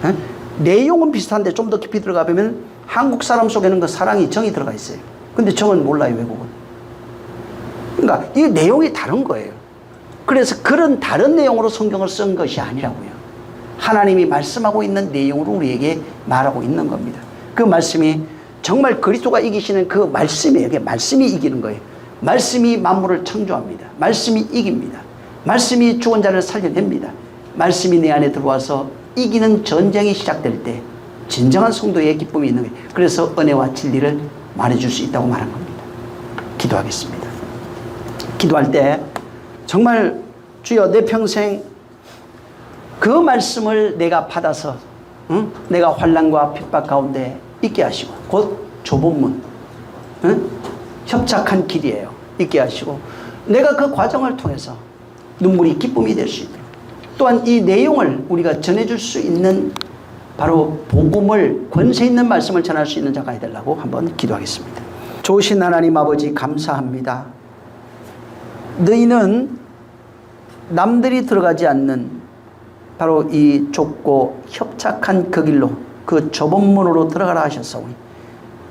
에? 내용은 비슷한데 좀 더 깊이 들어가 보면 한국 사람 속에는 그 사랑이, 정이 들어가 있어요. 근데 정은 몰라요, 외국은. 그러니까 이 내용이 다른 거예요. 그래서 그런 다른 내용으로 성경을 쓴 것이 아니라고요. 하나님이 말씀하고 있는 내용으로 우리에게 말하고 있는 겁니다. 그 말씀이 정말 그리스도가 이기시는 그 말씀이에요. 이게 말씀이 이기는 거예요. 말씀이 만물을 창조합니다. 말씀이 이깁니다. 말씀이 죽은 자를 살려냅니다. 말씀이 내 안에 들어와서 이기는 전쟁이 시작될 때 진정한 성도의 기쁨이 있는 거예요. 그래서 은혜와 진리를 말해줄 수 있다고 말한 겁니다. 기도하겠습니다. 기도할 때 정말 주여, 내 평생 그 말씀을 내가 받아서 내가 환난과 핍박 가운데 있게 하시고, 곧 좁은 문, 협착한 길이에요. 있게 하시고, 내가 그 과정을 통해서 눈물이 기쁨이 될 수 있도록, 또한 이 내용을 우리가 전해줄 수 있는 바로 복음을, 권세 있는 말씀을 전할 수 있는 자가 되려고 한번 기도하겠습니다. 좋으신 하나님 아버지, 감사합니다. 너희는 남들이 들어가지 않는 바로 이 좁고 협착한 그 길로 그 좁은 문으로 들어가라 하셨사오니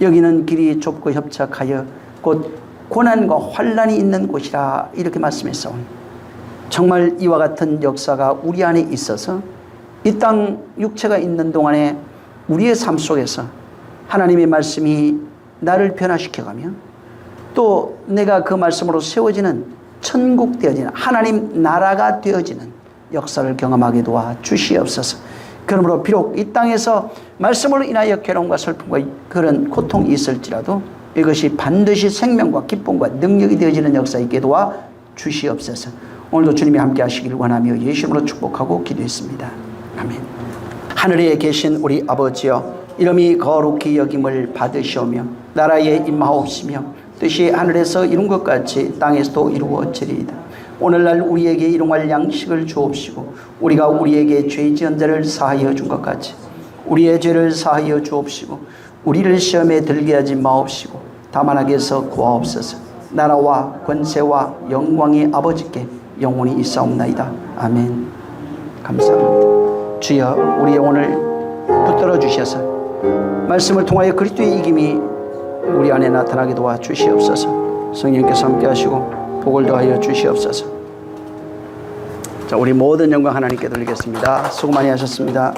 여기는 길이 좁고 협착하여 곧 고난과 환난이 있는 곳이라 이렇게 말씀했사오니 정말 이와 같은 역사가 우리 안에 있어서 이 땅 육체가 있는 동안에 우리의 삶 속에서 하나님의 말씀이 나를 변화시켜가며 또 내가 그 말씀으로 세워지는 천국 되어지는 하나님 나라가 되어지는 역사를 경험하게 도와 주시옵소서. 그러므로 비록 이 땅에서 말씀으로 인하여 괴로움과 슬픔과 그런 고통이 있을지라도 이것이 반드시 생명과 기쁨과 능력이 되어지는 역사 있게 도와 주시옵소서. 오늘도 주님이 함께 하시길 원하며 예수 이름으로 축복하고 기도했습니다. 아멘. 하늘에 계신 우리 아버지여, 이름이 거룩히 여김을 받으시오며 나라에 임하옵시며 뜻이 하늘에서 이룬 것 같이 땅에서도 이루어지리이다. 오늘날 우리에게 일용할 양식을 주옵시고 우리가 우리에게 죄 지은 자를 사하여 준 것 같이 우리의 죄를 사하여 주옵시고 우리를 시험에 들게 하지 마옵시고 다만 악에서 구하옵소서. 나라와 권세와 영광이 아버지께 영원히 있사옵나이다. 아멘. 감사합니다. 주여, 우리 영혼을 붙들어 주셔서 말씀을 통하여 그리스도의 이김이 우리 안에 나타나게 도와 주시옵소서. 성령께서 함께 하시고 복을 더하여 주시옵소서. 자, 우리 모든 영광 하나님께 돌리겠습니다. 수고 많이 하셨습니다.